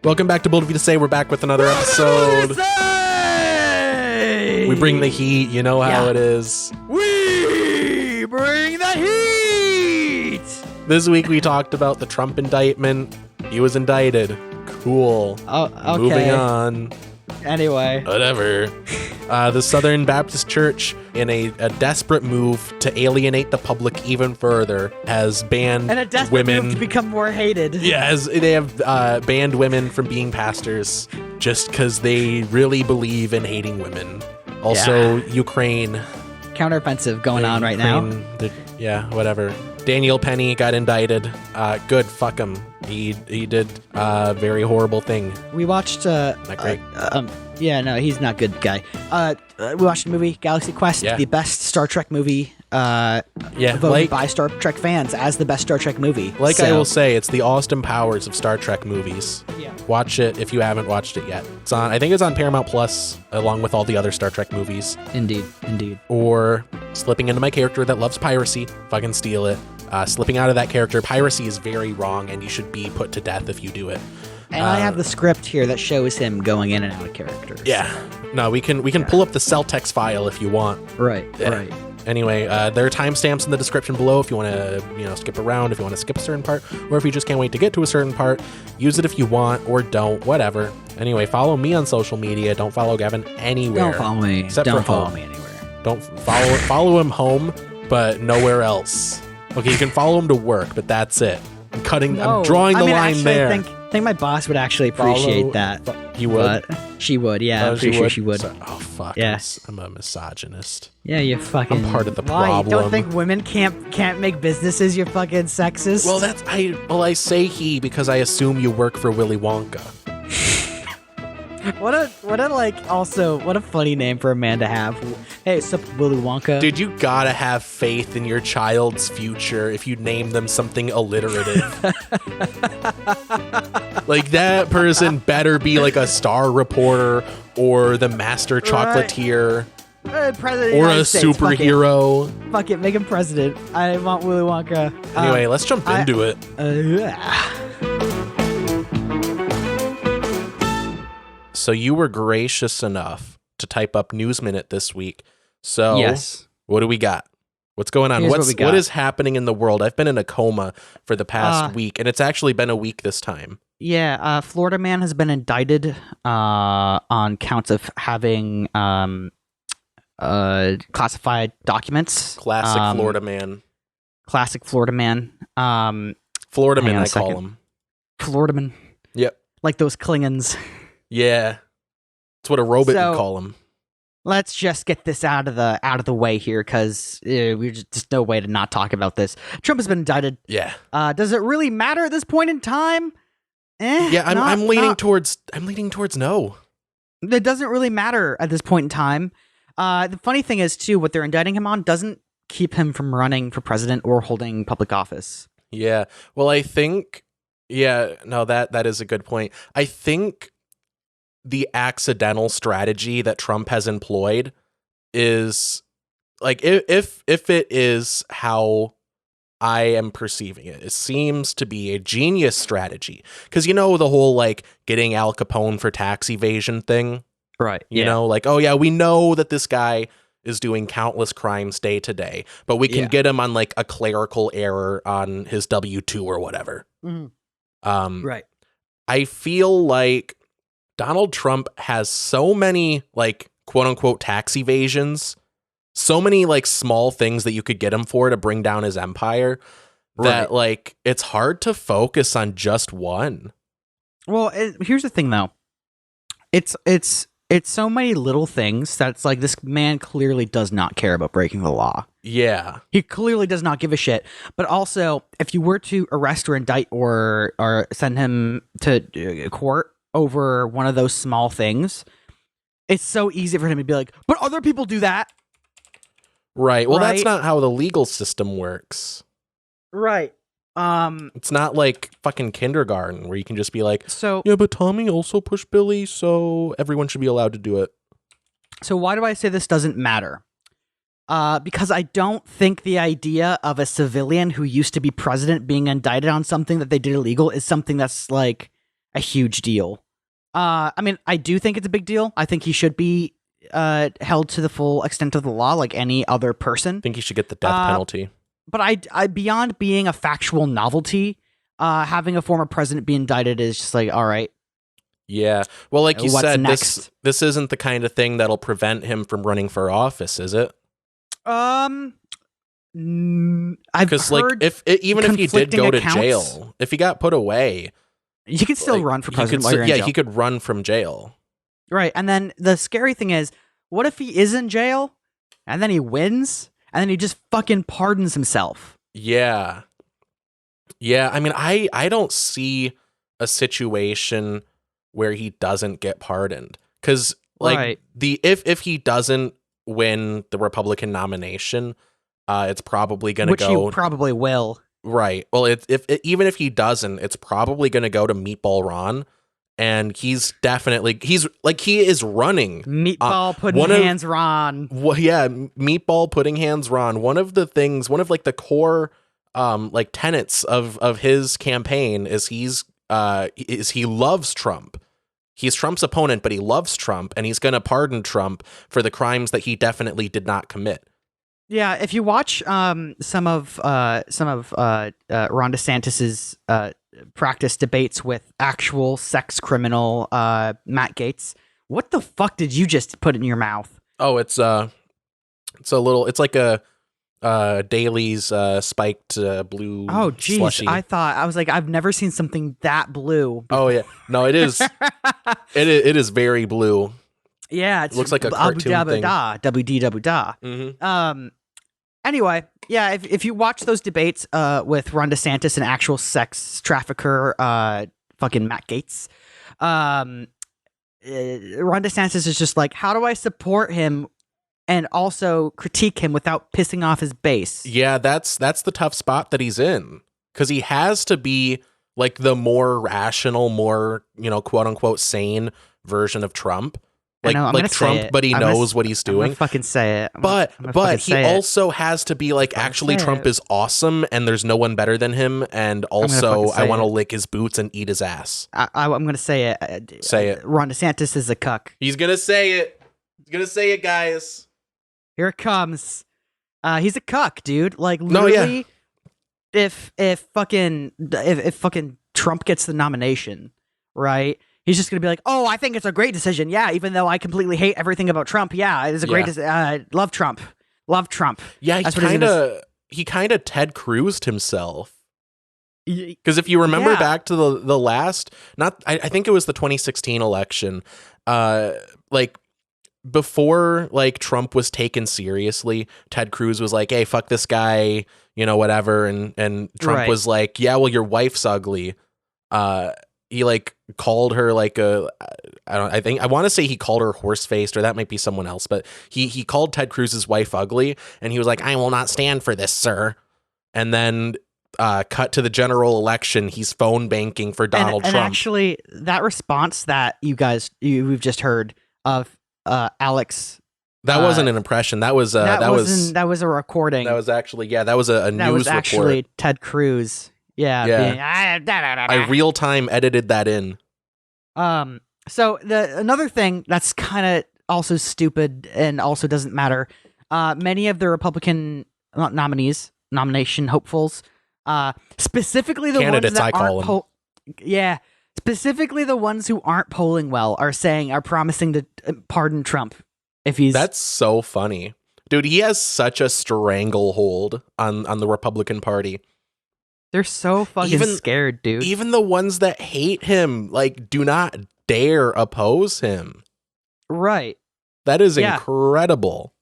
Welcome back to Bold of You to Say. We're back with another episode. We bring the heat. You know how it is. We bring the heat. This week we talked about the Trump indictment. He was indicted. Cool. Oh, okay. Moving on. Anyway. Whatever. The Southern Baptist Church, in a desperate move to alienate the public even further, has banned And a desperate women move to become more hated. Yeah, they have banned women from being pastors just because they really believe in hating women. Also, Ukraine. Counteroffensive going on right now. Whatever. Daniel Penny got indicted. Good, fuck him. He did a very horrible thing. We watched... Not great. He's not good guy. We watched the movie Galaxy Quest, the best Star Trek movie. Voted by Star Trek fans as the best Star Trek movie. I will say, it's the Austin Powers of Star Trek movies. Yeah. Watch it if you haven't watched it yet. I think it's on Paramount Plus, along with all the other Star Trek movies. Indeed. Or slipping into my character that loves piracy, fucking steal it. Slipping out of that character, piracy is very wrong, and you should be put to death if you do it. And I have the script here that shows him going in and out of characters. Yeah. No, we can pull up the Celtex file if you want. Right. Anyway, there are timestamps in the description below if you want to, skip around, if you want to skip a certain part, or if you just can't wait to get to a certain part. Use it if you want, or don't, whatever. Anyway, follow me on social media. Don't follow Gavin anywhere. Don't follow me. Don't follow me anywhere. Don't follow him home, but nowhere else. Okay, you can follow him to work, but that's it. I'm drawing the line there. I think my boss would actually appreciate that. He would? She would, yeah. I'm pretty sure she would. Oh, fuck. Yeah. I'm a misogynist. Yeah, you fucking... I'm part of the Why? problem. You don't think women can't make businesses, you fucking sexist? Well, I say he because I assume you work for Willy Wonka. What a funny name for a man to have. Hey, sup, Willy Wonka? Dude, you gotta have faith in your child's future if you name them something alliterative. Like, that person better be like a star reporter or the master chocolatier. President or a superhero. Fuck it, make him president. I want Willy Wonka. Anyway, let's jump into it. So you were gracious enough to type up News Minute this week. So yes. What do we got? What's going on? What is happening in the world? I've been in a coma for the past week, and it's actually been a week this time. Yeah, Florida man has been indicted on counts of having classified documents. Classic Florida man. Florida man, I call him. Florida man. Yep. Like those Klingons. Yeah. That's what a robot would call him. Let's just get this out of the way here, because there's just no way to not talk about this. Trump has been indicted. Yeah. Does it really matter at this point in time? Yeah, I'm leaning towards no. It doesn't really matter at this point in time. The funny thing is, too, what they're indicting him on doesn't keep him from running for president or holding public office. Yeah. Well, I think, that is a good point. I think the accidental strategy that Trump has employed is, like, if it is how I am perceiving it, it seems to be a genius strategy. Because, the whole, like, getting Al Capone for tax evasion thing. Right. You know, like, oh, yeah, we know that this guy is doing countless crimes day to day, but we can get him on, like, a clerical error on his W-2 or whatever. Mm-hmm. Right. I feel like Donald Trump has so many, like, quote unquote tax evasions, so many, like, small things that you could get him for to bring down his empire that, like, it's hard to focus on just one. Well, here's the thing, though. It's so many little things that it's like, this man clearly does not care about breaking the law. Yeah. He clearly does not give a shit. But also, if you were to arrest or indict or send him to court over one of those small things, it's so easy for him to be like, but other people do that. Right. Well, that's not how the legal system works. Right. It's not like fucking kindergarten where you can just be like, so yeah, but Tommy also pushed Billy, so everyone should be allowed to do it. So why do I say this doesn't matter? Because I don't think the idea of a civilian who used to be president being indicted on something that they did illegal is something that's, like, a huge deal. I mean, I do think it's a big deal. I think he should be held to the full extent of the law like any other person. I think he should get the death penalty. But I beyond being a factual novelty, having a former president be indicted is just like, all right. Yeah. Well, like you What's said, next? this isn't the kind of thing that'll prevent him from running for office, is it? I've Because like heard even if he did go to accounts. jail, if he got put away, You can still like, run for president while you're in jail. he could run from jail. Right. And then the scary thing is, what if he is in jail and then he wins and then he just fucking pardons himself? Yeah. Yeah. I mean, I don't see a situation where he doesn't get pardoned. Because like Right. if he doesn't win the Republican nomination, it's probably going to Which go. you probably will. Right. Well, even if he doesn't, it's probably going to go to Meatball Ron, and he is running. Meatball pudding hands Ron. Well, yeah, Meatball pudding hands Ron. One of like the core like tenets of his campaign is he loves Trump. He's Trump's opponent, but he loves Trump, and he's going to pardon Trump for the crimes that he definitely did not commit. Yeah, if you watch some of Ron DeSantis's practice debates with actual sex criminal Matt Gaetz, what the fuck did you just put in your mouth? Oh, it's like a Daly's spiked blue. Oh, geez, slushy. I was like, I've never seen something that blue. Oh yeah, no, it is. it is very blue. Yeah, it looks like a cartoon thing. WD. Anyway, yeah, if you watch those debates with Ron DeSantis and actual sex trafficker fucking Matt Gaetz, Ron DeSantis is just like, how do I support him and also critique him without pissing off his base? Yeah, that's the tough spot that he's in, because he has to be like the more rational, more, quote unquote sane version of Trump. Like Trump, but he knows what he's doing. I'm gonna fucking say it. But he also has to be like, actually, Trump is awesome, and there's no one better than him. And also, I want to lick his boots and eat his ass. I'm gonna say it. Say it. Ron DeSantis is a cuck. He's gonna say it. He's gonna say it, guys. Here it comes. He's a cuck, dude. Like literally, if fucking Trump gets the nomination, right? He's just going to be like, oh, I think it's a great decision. Yeah, even though I completely hate everything about Trump. Yeah, it is a great decision. Love Trump. Love Trump. Yeah, he kind of Ted Cruz'd himself. Because if you remember back to the last, I think it was the 2016 election, like before like Trump was taken seriously, Ted Cruz was like, hey, fuck this guy, whatever. And Trump was like, yeah, well, your wife's ugly. He like called her like I want to say he called her horse-faced, or that might be someone else, but he called Ted Cruz's wife ugly, and he was like, I will not stand for this, sir. And then cut to the general election, he's phone banking for Donald Trump. And actually, that response that we've just heard of Alex, that wasn't an impression. That was that was a recording. That was actually that was a news report. That was actually Ted Cruz. Yeah. I real time edited that in. So another thing that's kind of also stupid and also doesn't matter. Many of the Republican nomination hopefuls, specifically the candidates, ones that aren't specifically the ones who aren't polling well, are promising to pardon Trump if he's. That's so funny, dude. He has such a stranglehold on the Republican Party. They're so fucking scared, dude. Even the ones that hate him, like, do not dare oppose him. Right. That is incredible.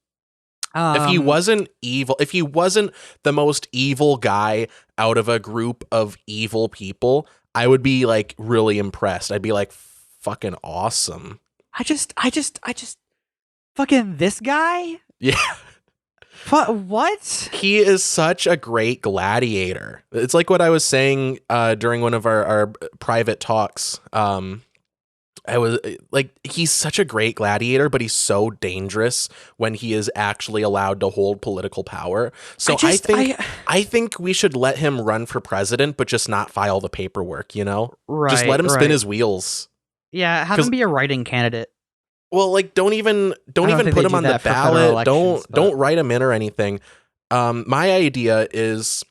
If he wasn't evil, if he wasn't the most evil guy out of a group of evil people, I would be like really impressed. I'd be like, fucking awesome. I just fucking this guy? Yeah. What? He is such a great gladiator. It's like what I was saying during one of our private talks. I was like, he's such a great gladiator, but he's so dangerous when he is actually allowed to hold political power. So I think we should let him run for president, but just not file the paperwork, you know? Just let him spin his wheels. Yeah, have him be a writing candidate. Well, like don't even put him on the ballot. Don't write him in or anything. My idea is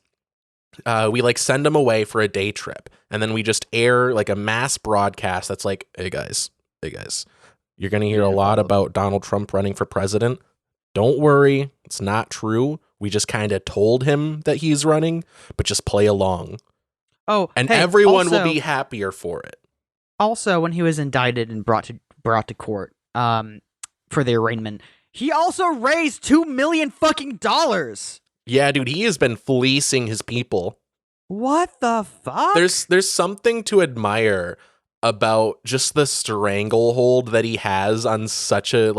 we like send him away for a day trip, and then we just air like a mass broadcast that's like, hey guys, you're gonna hear a lot about Donald Trump running for president. Don't worry, it's not true. We just kind of told him that he's running, but just play along. Oh, and everyone will be happier for it. Also, when he was indicted and brought to court for the arraignment, he also raised $2 million fucking dollars. Yeah, dude, he has been fleecing his people. What the fuck? There's something to admire about just the stranglehold that he has on such a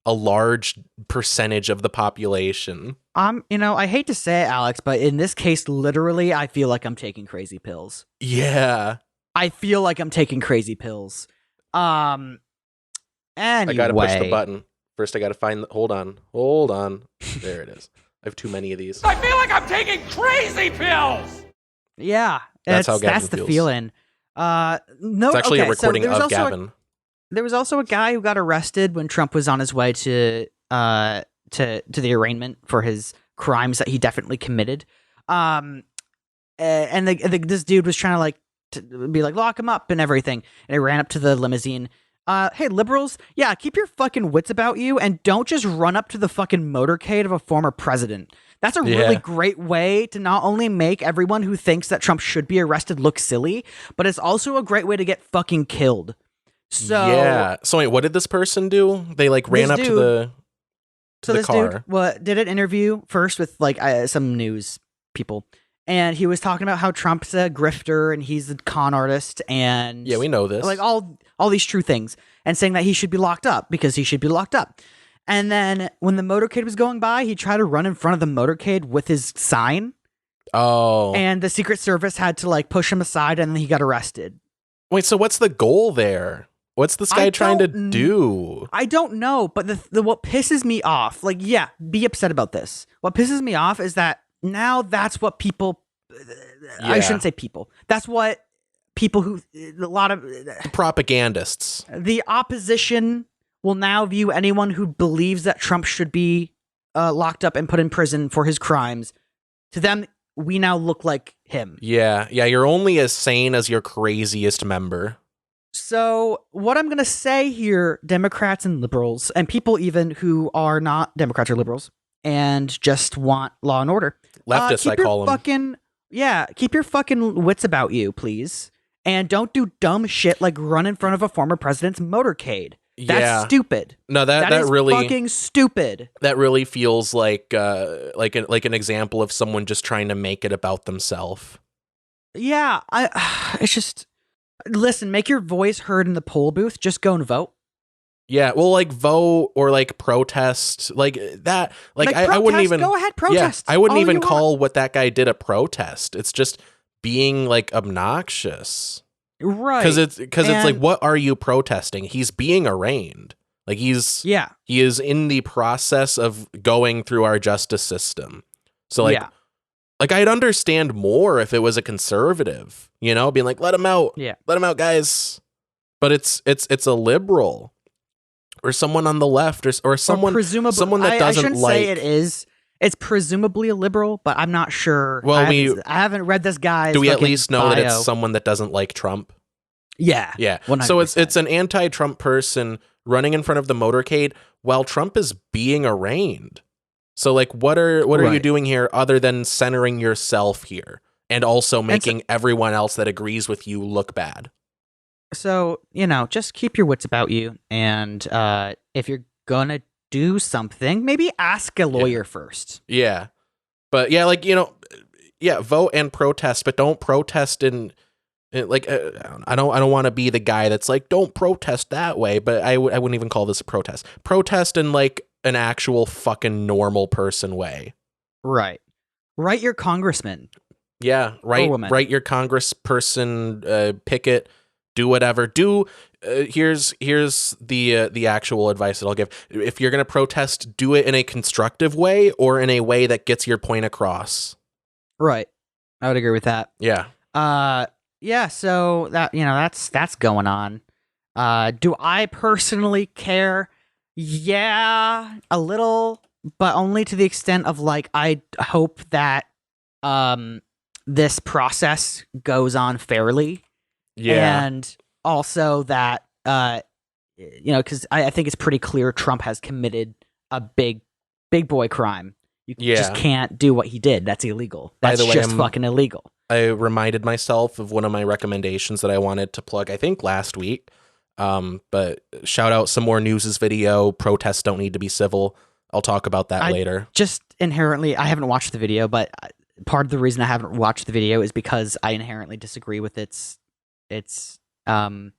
large percentage of the population. I hate to say it, Alex, but in this case, literally, I feel like I'm taking crazy pills. Yeah. I feel like I'm taking crazy pills. Anyway. I gotta push the button. First, I gotta find hold on. There it is. I have too many of these. I feel like I'm taking crazy pills! Yeah. That's how Gavin feels. The feeling. No, it's actually a recording of Gavin. There was also a guy who got arrested when Trump was on his way to the arraignment for his crimes that he definitely committed. And this dude was trying to be like, lock him up and everything. And he ran up to the limousine. Hey, liberals, yeah, keep your fucking wits about you and don't just run up to the fucking motorcade of a former president. That's a really great way to not only make everyone who thinks that Trump should be arrested look silly, but it's also a great way to get fucking killed. So wait, what did this person do? They ran up to the this car. Dude, did an interview first with some news people. And he was talking about how Trump's a grifter and he's a con artist and yeah, we know this. Like all these true things, and saying that he should be locked up because he should be locked up. And then when the motorcade was going by, he tried to run in front of the motorcade with his sign. Oh. And the Secret Service had to push him aside, and then he got arrested. Wait, so what's the goal there? What's this guy trying to do? I don't know, but what pisses me off, be upset about this. What pisses me off is that now that's what people, I shouldn't say people, that's what people who, a lot of propagandists, the opposition will now view anyone who believes that Trump should be locked up and put in prison for his crimes. To them, we now look like him. Yeah, you're only as sane as your craziest member. So what I'm going to say here, Democrats and liberals, and people even who are not Democrats or liberals, and just want law and order. Leftists, I call them. Keep your fucking wits about you, please. And don't do dumb shit like run in front of a former president's motorcade. That's stupid. No, that is really fucking stupid. That really feels like an example of someone just trying to make it about themselves. Yeah, it's just, listen, make your voice heard in the poll booth. Just go and vote. Yeah, well, vote or protest that. I wouldn't even go ahead, protest. Yeah, I wouldn't even call what that guy did a protest. It's just being obnoxious, right? Because it's what are you protesting? He's being arraigned. He is in the process of going through our justice system. So I'd understand more if it was a conservative, being let him out, let him out, guys. But it's a liberal. Or someone on the left, or someone that doesn't I shouldn't say it is. It's presumably a liberal, but I'm not sure. Well, I haven't read this guy's. Do we at least know bio. that it's someone that doesn't like Trump? Yeah. 100%. So it's an anti-Trump person running in front of the motorcade while Trump is being arraigned. So what are you doing here other than centering yourself here and also making everyone else that agrees with you look bad? So, just keep your wits about you. And if you're going to do something, maybe ask a lawyer first. Yeah. But vote and protest, but don't protest in I don't want to be the guy that's don't protest that way, but I wouldn't even call this a protest. Protest in an actual fucking normal person way. Right. Write your congressman. Yeah, write your congressperson, picket do whatever. Here's the actual advice that I'll give. If you're going to protest, do it in a constructive way or in a way that gets your point across. Right. I would agree with that. Yeah. Yeah, so that's going on. Do I personally care? Yeah, a little, but only to the extent of like I hope that this process goes on fairly. Yeah. And also that because I think it's pretty clear Trump has committed a big boy crime. You just can't do what he did. That's illegal. That's By the way, just fucking illegal. I reminded myself of one of my recommendations that I wanted to plug, I think last week. But shout out some more News's video. Protests don't need to be civil. I'll talk about that later. Just inherently, I haven't watched the video, but part of the reason I haven't watched the video is because I inherently disagree with its the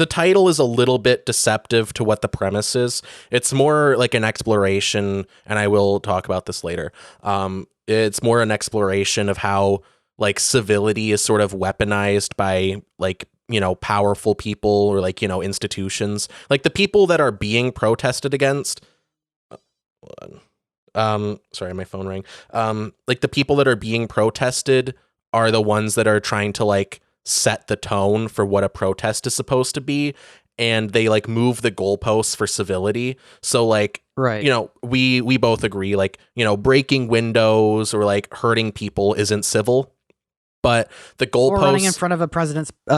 title is a little bit deceptive to what the premise is. It's more like an exploration, and I will talk about this later. It's more an exploration of how like civility is sort of weaponized by like, powerful people or like, institutions, like the people that are being protested against. Sorry, my phone rang. Like the people that are being protested are the ones that are trying to like set the tone for what a protest is supposed to be, and they like move the goalposts for civility. So like, right, we both agree, like, breaking windows or like hurting people isn't civil, but the goalposts, or running in front of a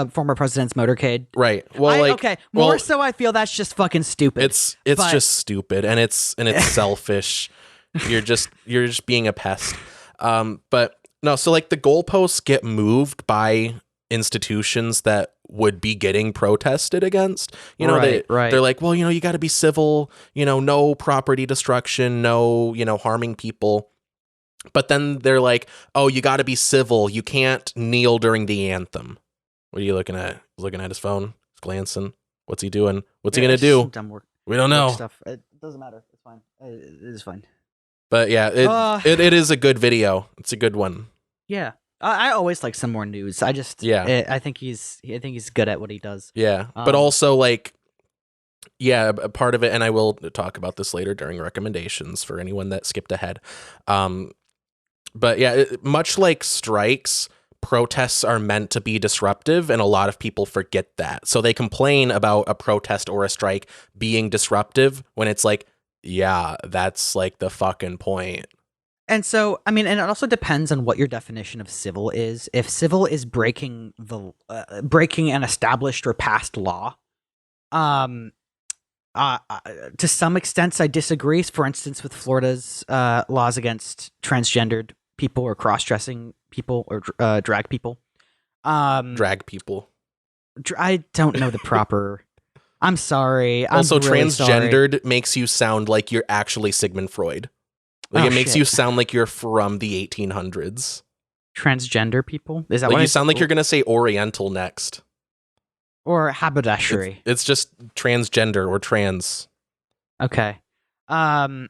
former president's motorcade, right? Well, so I feel that's just fucking stupid. It's just stupid, and it's selfish. You're just being a pest. But no, so like the goalposts get moved by institutions that would be getting protested against. They're like, well, you got to be civil, no property destruction, no, harming people. But then they're like, oh, you got to be civil. You can't kneel during the anthem. What are you looking at? He's looking at his phone. He's glancing. What's he doing? What's he going to do? Dumb work. We don't know. Stuff. It doesn't matter. It's fine. It is fine. But yeah, it is a good video. It's a good one. Yeah. I always like some more news. I think he's good at what he does. Yeah. But also like, yeah, a part of it, and I will talk about this later during recommendations for anyone that skipped ahead. But yeah, much like strikes, protests are meant to be disruptive, and a lot of people forget that. So they complain about a protest or a strike being disruptive when it's like, yeah, that's like the fucking point. And so, I mean, and it also depends on what your definition of civil is. If civil is breaking an established or passed law, to some extent, I disagree. For instance, with Florida's laws against transgendered people or cross-dressing people or drag people. Drag people. I don't know the proper. I'm sorry. Also, I'm really transgendered sorry. makes you sound like you're actually Sigmund Freud. Like it makes you sound like you're from the 1800s. Transgender people? Is that like what you sound like you're gonna say Oriental next? Or haberdashery? It's just transgender or trans. Okay. I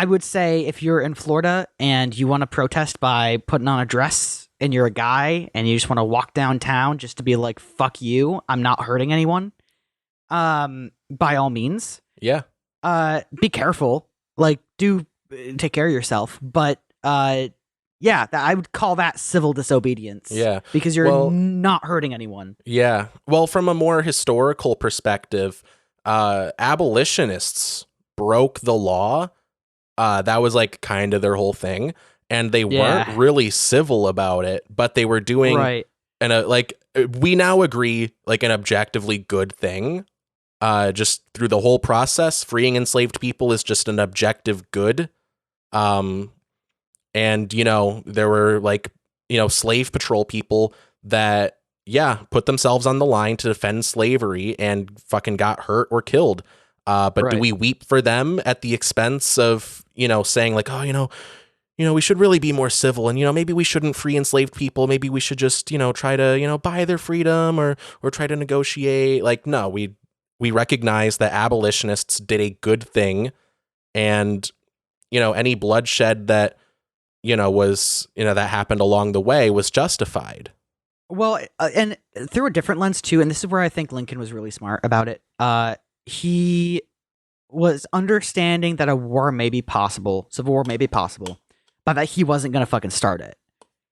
would say if you're in Florida and you want to protest by putting on a dress and you're a guy and you just want to walk downtown just to be like, fuck you, I'm not hurting anyone. By all means. Yeah. Be careful. Like, do take care of yourself. But yeah, I would call that civil disobedience. Yeah. Because you're not hurting anyone. Yeah. Well, from a more historical perspective, abolitionists broke the law. That was like kind of their whole thing. And they weren't really civil about it, but they were doing like we now agree like an objectively good thing. Just through the whole process, freeing enslaved people is just an objective good. And, there were like, slave patrol people that, put themselves on the line to defend slavery and fucking got hurt or killed. But do we weep for them at the expense of, saying like, oh, we should really be more civil and, maybe we shouldn't free enslaved people. Maybe we should just, try to, buy their freedom or try to negotiate. Like, no, we recognize that abolitionists did a good thing, and any bloodshed that that happened along the way was justified. Well, and through a different lens too, and this is where I think Lincoln was really smart about it. He was understanding that a war may be possible, civil war may be possible, but that he wasn't going to fucking start it.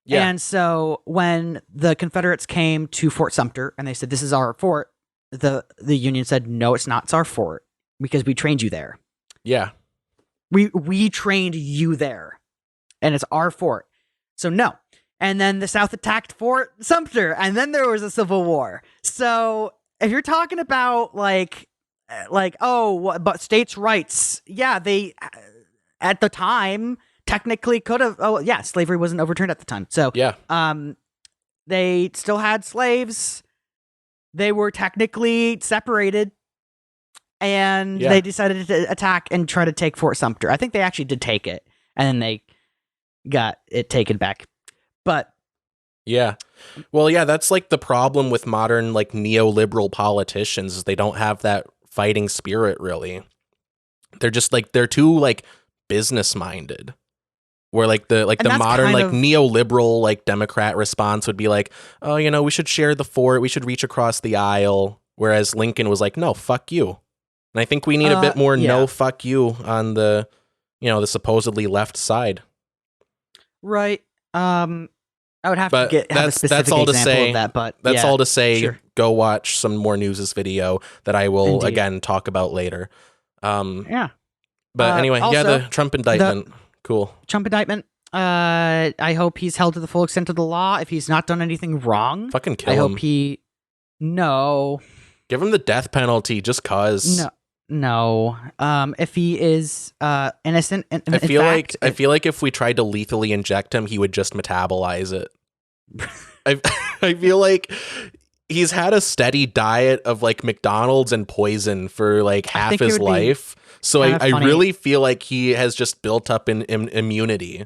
Yeah. And so when the Confederates came to Fort Sumter and they said, "This is our fort," the Union said, "No, it's not. It's our fort because we trained you there." Yeah. We trained you there, and it's our fort. So no. And then the South attacked Fort Sumter, and then there was a civil war. So if you're talking about but states' rights, yeah, they at the time technically could have. Oh yeah, slavery wasn't overturned at the time. So yeah, they still had slaves. They were technically separated, and they decided to attack and try to take Fort Sumter. I think they actually did take it, and then they got it taken back. But yeah, well, yeah, that's like the problem with modern like neoliberal politicians is they don't have that fighting spirit. Really, they're just like they're too like business minded. Where like the modern like neoliberal like Democrat response would be like, oh, we should share the fort, we should reach across the aisle. Whereas Lincoln was like, no, fuck you. And I think we need a bit more no fuck you on the the supposedly left side. Right. I would have to have a specific that's all example to say, of that, but that's all to say. Sure. Go watch some more News's video that I will again talk about later. Yeah. But anyway, also, the Trump indictment. Cool. Trump indictment. I hope he's held to the full extent of the law. If he's not done anything wrong, fucking kill him. I hope No. Give him the death penalty just cause. No. If he is innocent, I feel like if we tried to lethally inject him, he would just metabolize it. I feel like he's had a steady diet of like McDonald's and poison for like half his life. So I really feel like he has just built up in immunity,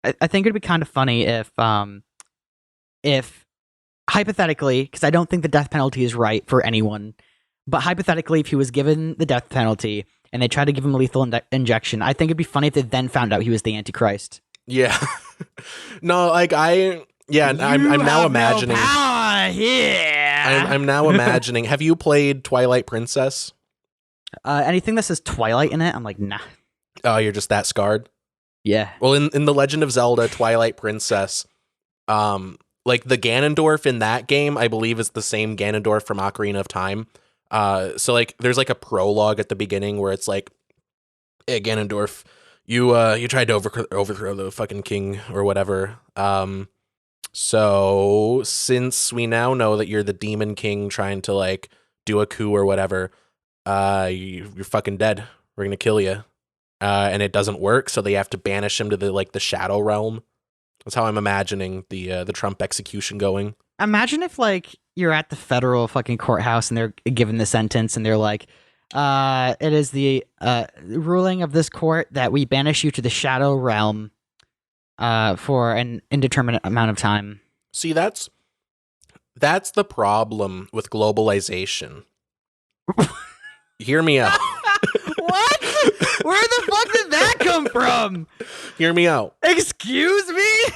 I think it'd be kind of funny if hypothetically, because I don't think the death penalty is right for anyone, but hypothetically, if he was given the death penalty and they tried to give him a lethal injection, I think it'd be funny if they then found out he was the Antichrist. Yeah. No, like I'm now imagining. No power here. I'm now imagining. Have you played Twilight Princess? Anything that says Twilight in it, I'm like, nah. Oh, you're just that scarred? Yeah. Well, in The Legend of Zelda Twilight Princess, like the Ganondorf in that game, I believe is the same Ganondorf from Ocarina of Time. So like there's like a prologue at the beginning where it's like, hey, Ganondorf, you tried to overthrow the fucking king or whatever. So since we now know that you're the demon king trying to like do a coup or whatever, you're fucking dead. We're gonna kill you. And it doesn't work, so they have to banish him to the shadow realm. That's how I'm imagining the Trump execution going. Imagine if like you're at the federal fucking courthouse and they're given the sentence and they're like, it is the ruling of this court that we banish you to the shadow realm for an indeterminate amount of time. See, that's the problem with globalization. Hear me out. What? Where the fuck did that come from? Hear me out. Excuse me?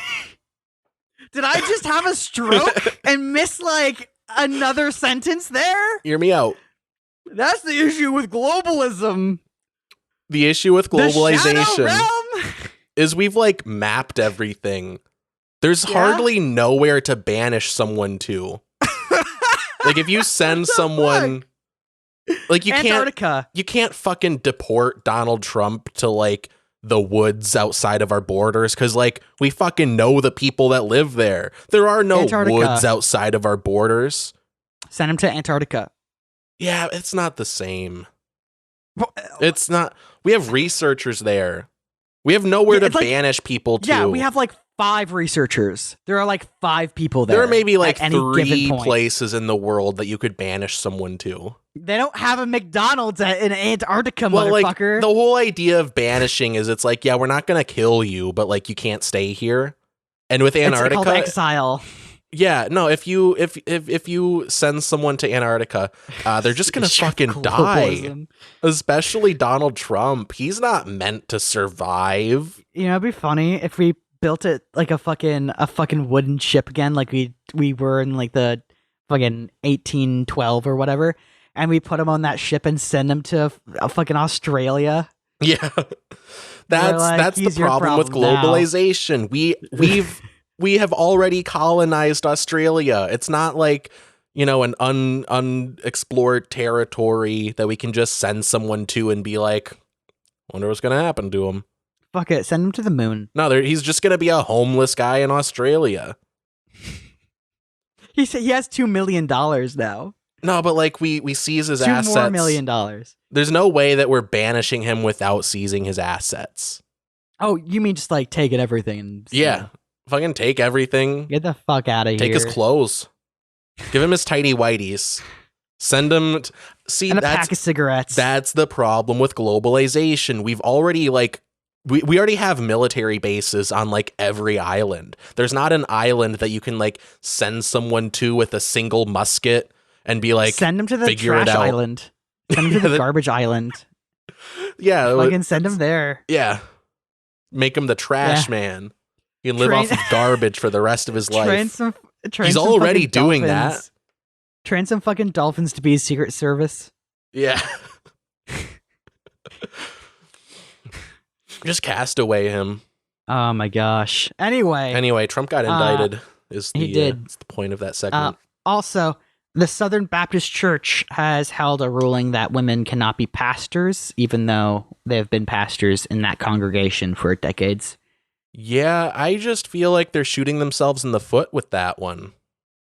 Did I just have a stroke and miss like another sentence there? Hear me out. That's the issue with globalism. The issue with globalization the shadow realm? Is we've like mapped everything. There's hardly nowhere to banish someone to. Like if you send someone like Antarctica. You can't fucking deport Donald Trump to like the woods outside of our borders because like we fucking know the people that live there. There are no woods outside of our borders. Send him to Antarctica. Yeah, it's not the same. It's not. We have researchers there. We have nowhere to banish people to. Yeah, we have like 5 researchers. There are like 5 people there. There are maybe like 3 places in the world that you could banish someone to. They don't have a McDonald's in Antarctica, motherfucker. Like, the whole idea of banishing is it's like, yeah, we're not going to kill you, but like you can't stay here. And with Antarctica, it's called exile. Yeah, no, if you send someone to Antarctica, they're just gonna fucking die. Globalism. Especially Donald Trump. He's not meant to survive. You know, it'd be funny if we built it like a fucking wooden ship again, like we were in like the fucking 1812 or whatever, and we put him on that ship and send him to a fucking Australia. Yeah. That's the problem with globalization. We have already colonized Australia. It's not like, you know, an unexplored territory that we can just send someone to and be like, wonder what's going to happen to him. Fuck it, send him to the moon. No, he's just going to be a homeless guy in Australia. He said he has $2 million now. No, but like we seize his assets. $2 more million. There's no way that we're banishing him without seizing his assets. Oh, you mean just like taking everything and Yeah. Fucking take everything. Get the fuck out of here. Take his clothes. Give him his tidy whities. Send him. See, and a pack of cigarettes. That's the problem with globalization. We've already we already have military bases on like every island. There's not an island that you can like send someone to with a single musket and be like, send him to the trash island. Send him to the garbage island. Yeah. Fucking send him there. Yeah. Make him the trash man. He can live off of garbage for the rest of his life. He's already doing that. Train some fucking dolphins to be his Secret Service. Yeah. Just cast away him. Oh my gosh. Anyway, Trump got indicted. He did. It's the point of that segment. Also, the Southern Baptist Church has held a ruling that women cannot be pastors, even though they have been pastors in that congregation for decades. Yeah, I just feel like they're shooting themselves in the foot with that one.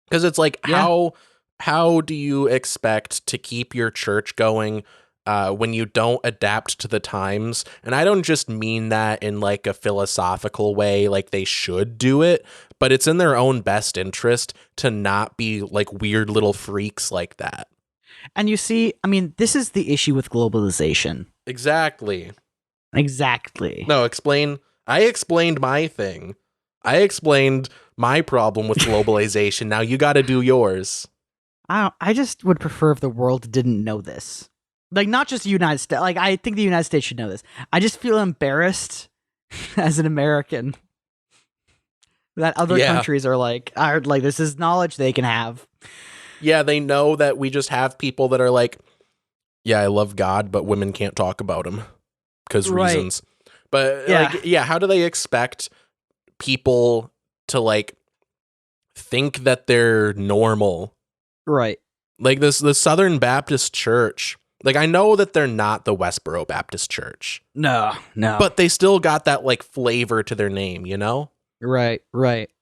Because it's like, how do you expect to keep your church going when you don't adapt to the times? And I don't just mean that in like a philosophical way, like they should do it, but it's in their own best interest to not be like weird little freaks like that. And you see, I mean, this is the issue with globalization. Exactly. No, explain. I explained my thing. I explained my problem with globalization. Now you got to do yours. I just would prefer if the world didn't know this. Like, not just the United States. Like, I think the United States should know this. I just feel embarrassed as an American that other countries are like, this is knowledge they can have. Yeah, they know that we just have people that are like, yeah, I love God, but women can't talk about him because reasons. But how do they expect people to like think that they're normal? Right. Like the Southern Baptist Church. Like, I know that they're not the Westboro Baptist Church. No. But they still got that like flavor to their name, you know? Right.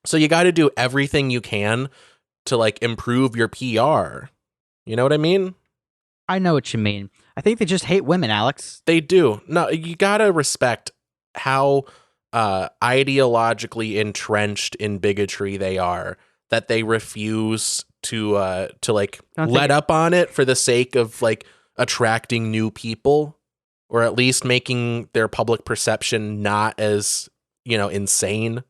So you got to do everything you can to like improve your PR. You know what I mean? I know what you mean. I think they just hate women, Alex. They do. No, you got to respect how ideologically entrenched in bigotry they are, that they refuse to like let up on it for the sake of like attracting new people, or at least making their public perception not as, you know, insane.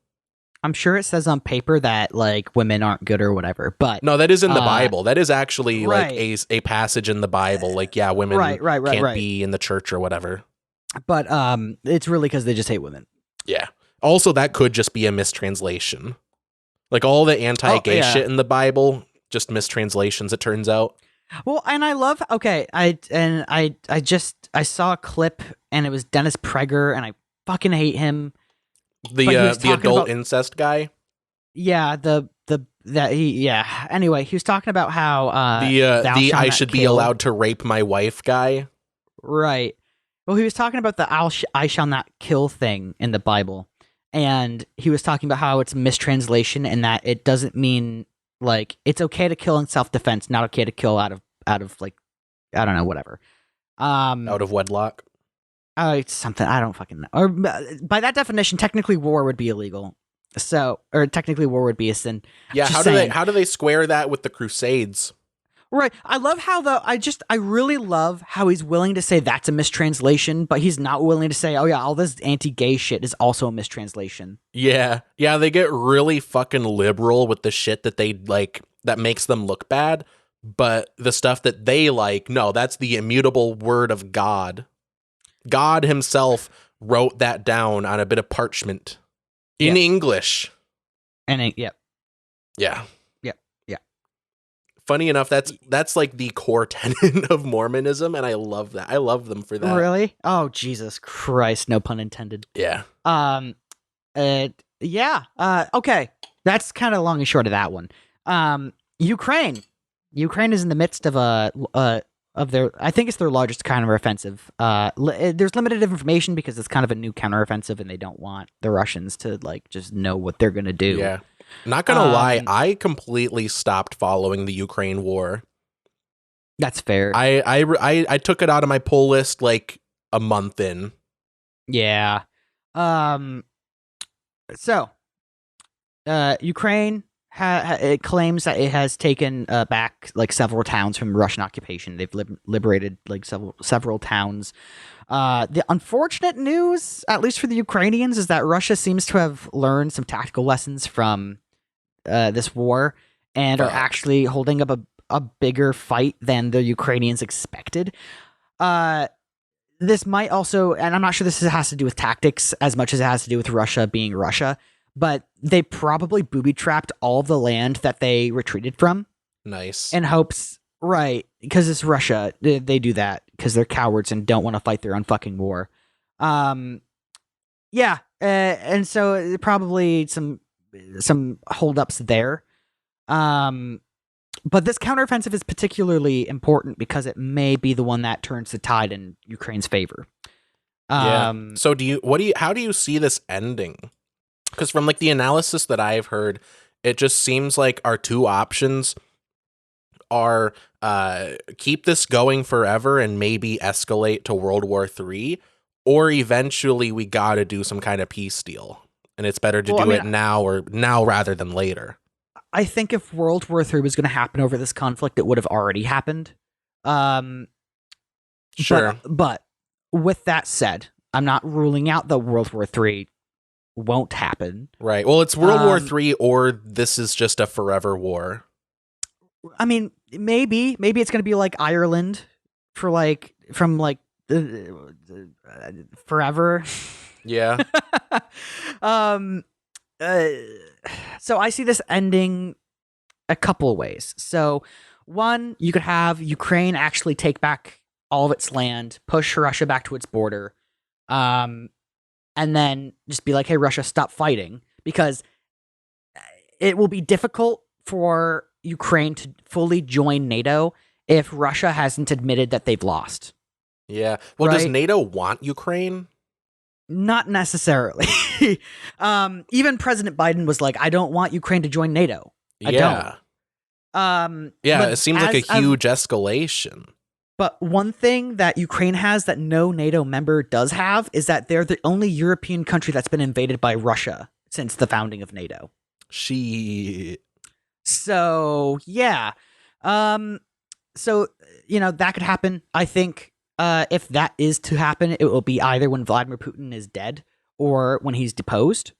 I'm sure it says on paper that like women aren't good or whatever, but no, that is in the Bible. That is actually like a passage in the Bible. Like, yeah, women can't be in the church or whatever. But it's really because they just hate women. Yeah. Also, that could just be a mistranslation. Like all the anti-gay shit in the Bible, just mistranslations, it turns out. Well, and I love, I saw a clip and it was Dennis Prager and I fucking hate him. The adult incest guy? Yeah, Anyway, he was talking about how I should be allowed to rape my wife guy. Right. Well, he was talking about the I shall not kill thing in the Bible. And he was talking about how it's a mistranslation and that it doesn't mean like it's okay to kill in self-defense, not okay to kill out of like, I don't know, whatever. Out of wedlock. It's something I don't fucking know. Or by that definition, technically war would be illegal. So, or technically war would be a sin. Yeah. How do they square that with the Crusades? Right. I love how I really love how he's willing to say that's a mistranslation, but he's not willing to say, oh yeah, all this anti-gay shit is also a mistranslation. Yeah. Yeah, they get really fucking liberal with the shit that they like that makes them look bad, but the stuff that they like, no, that's the immutable word of God. God himself wrote that down on a bit of parchment in English. And Yeah. Yeah. Funny enough, that's like the core tenet of Mormonism, and I love that. I love them for that. Really? Oh, Jesus Christ, no pun intended. Yeah. Yeah. Okay. That's kind of long and short of that one. Ukraine is in the midst of their, I think it's their largest counteroffensive. There's limited information because it's kind of a new counteroffensive, and they don't want the Russians to like just know what they're gonna do. Yeah. Not gonna lie, I completely stopped following the Ukraine war. That's fair. I took it out of my pull list like a month in. Yeah. So, Ukraine it claims that it has taken back like several towns from Russian occupation. They've liberated like several towns. The unfortunate news, at least for the Ukrainians, is that Russia seems to have learned some tactical lessons from this war and are actually holding up a bigger fight than the Ukrainians expected. This might also, and I'm not sure this has to do with tactics as much as it has to do with Russia being Russia, but they probably booby-trapped all of the land that they retreated from. Nice. In hopes, right, because it's Russia, they do that because they're cowards and don't want to fight their own fucking war. Yeah, and so probably some holdups there. But this counteroffensive is particularly important because it may be the one that turns the tide in Ukraine's favor. Yeah. So how do you see this ending? Because from like the analysis that I've heard, it just seems like our two options are keep this going forever and maybe escalate to World War III, or eventually we got to do some kind of peace deal, and it's better to do it now rather than later. I think if World War III was going to happen over this conflict, it would have already happened. Sure. But with that said, I'm not ruling out that World War III won't happen. Right. Well, it's World War III, or this is just a forever war. I mean, maybe it's going to be like Ireland for like from like forever. Yeah. So I see this ending a couple of ways. So one, you could have Ukraine actually take back all of its land, push Russia back to its border, and then just be like, hey, Russia, stop fighting, because it will be difficult for Ukraine to fully join NATO if Russia hasn't admitted that they've lost. Yeah. Well, right? Does NATO want Ukraine? Not necessarily. Even President Biden was like, I don't want Ukraine to join NATO. I don't. Yeah, it seems like a huge escalation. But one thing that Ukraine has that no NATO member does have is that they're the only European country that's been invaded by Russia since the founding of NATO. So, yeah. So, that could happen. I think if that is to happen, it will be either when Vladimir Putin is dead or when he's deposed.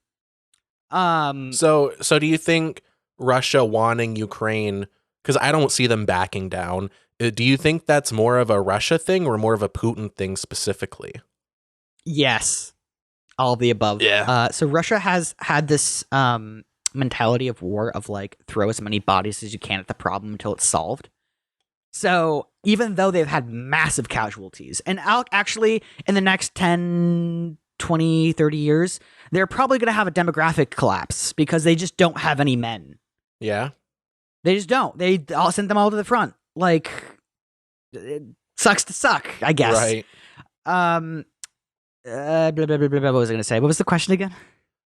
So do you think Russia wanting Ukraine, because I don't see them backing down, do you think that's more of a Russia thing or more of a Putin thing specifically? Yes. All of the above. Yeah. So Russia has had this mentality of war of like throw as many bodies as you can at the problem until it's solved. So even though they've had massive casualties, and actually in the next 10, 20, 30 years, they're probably going to have a demographic collapse because they just don't have any men. Yeah. They just don't. They all sent them all to the front. Like, it sucks to suck, I guess. Right. Blah, blah, blah, blah, blah, what was I going to say? What was the question again?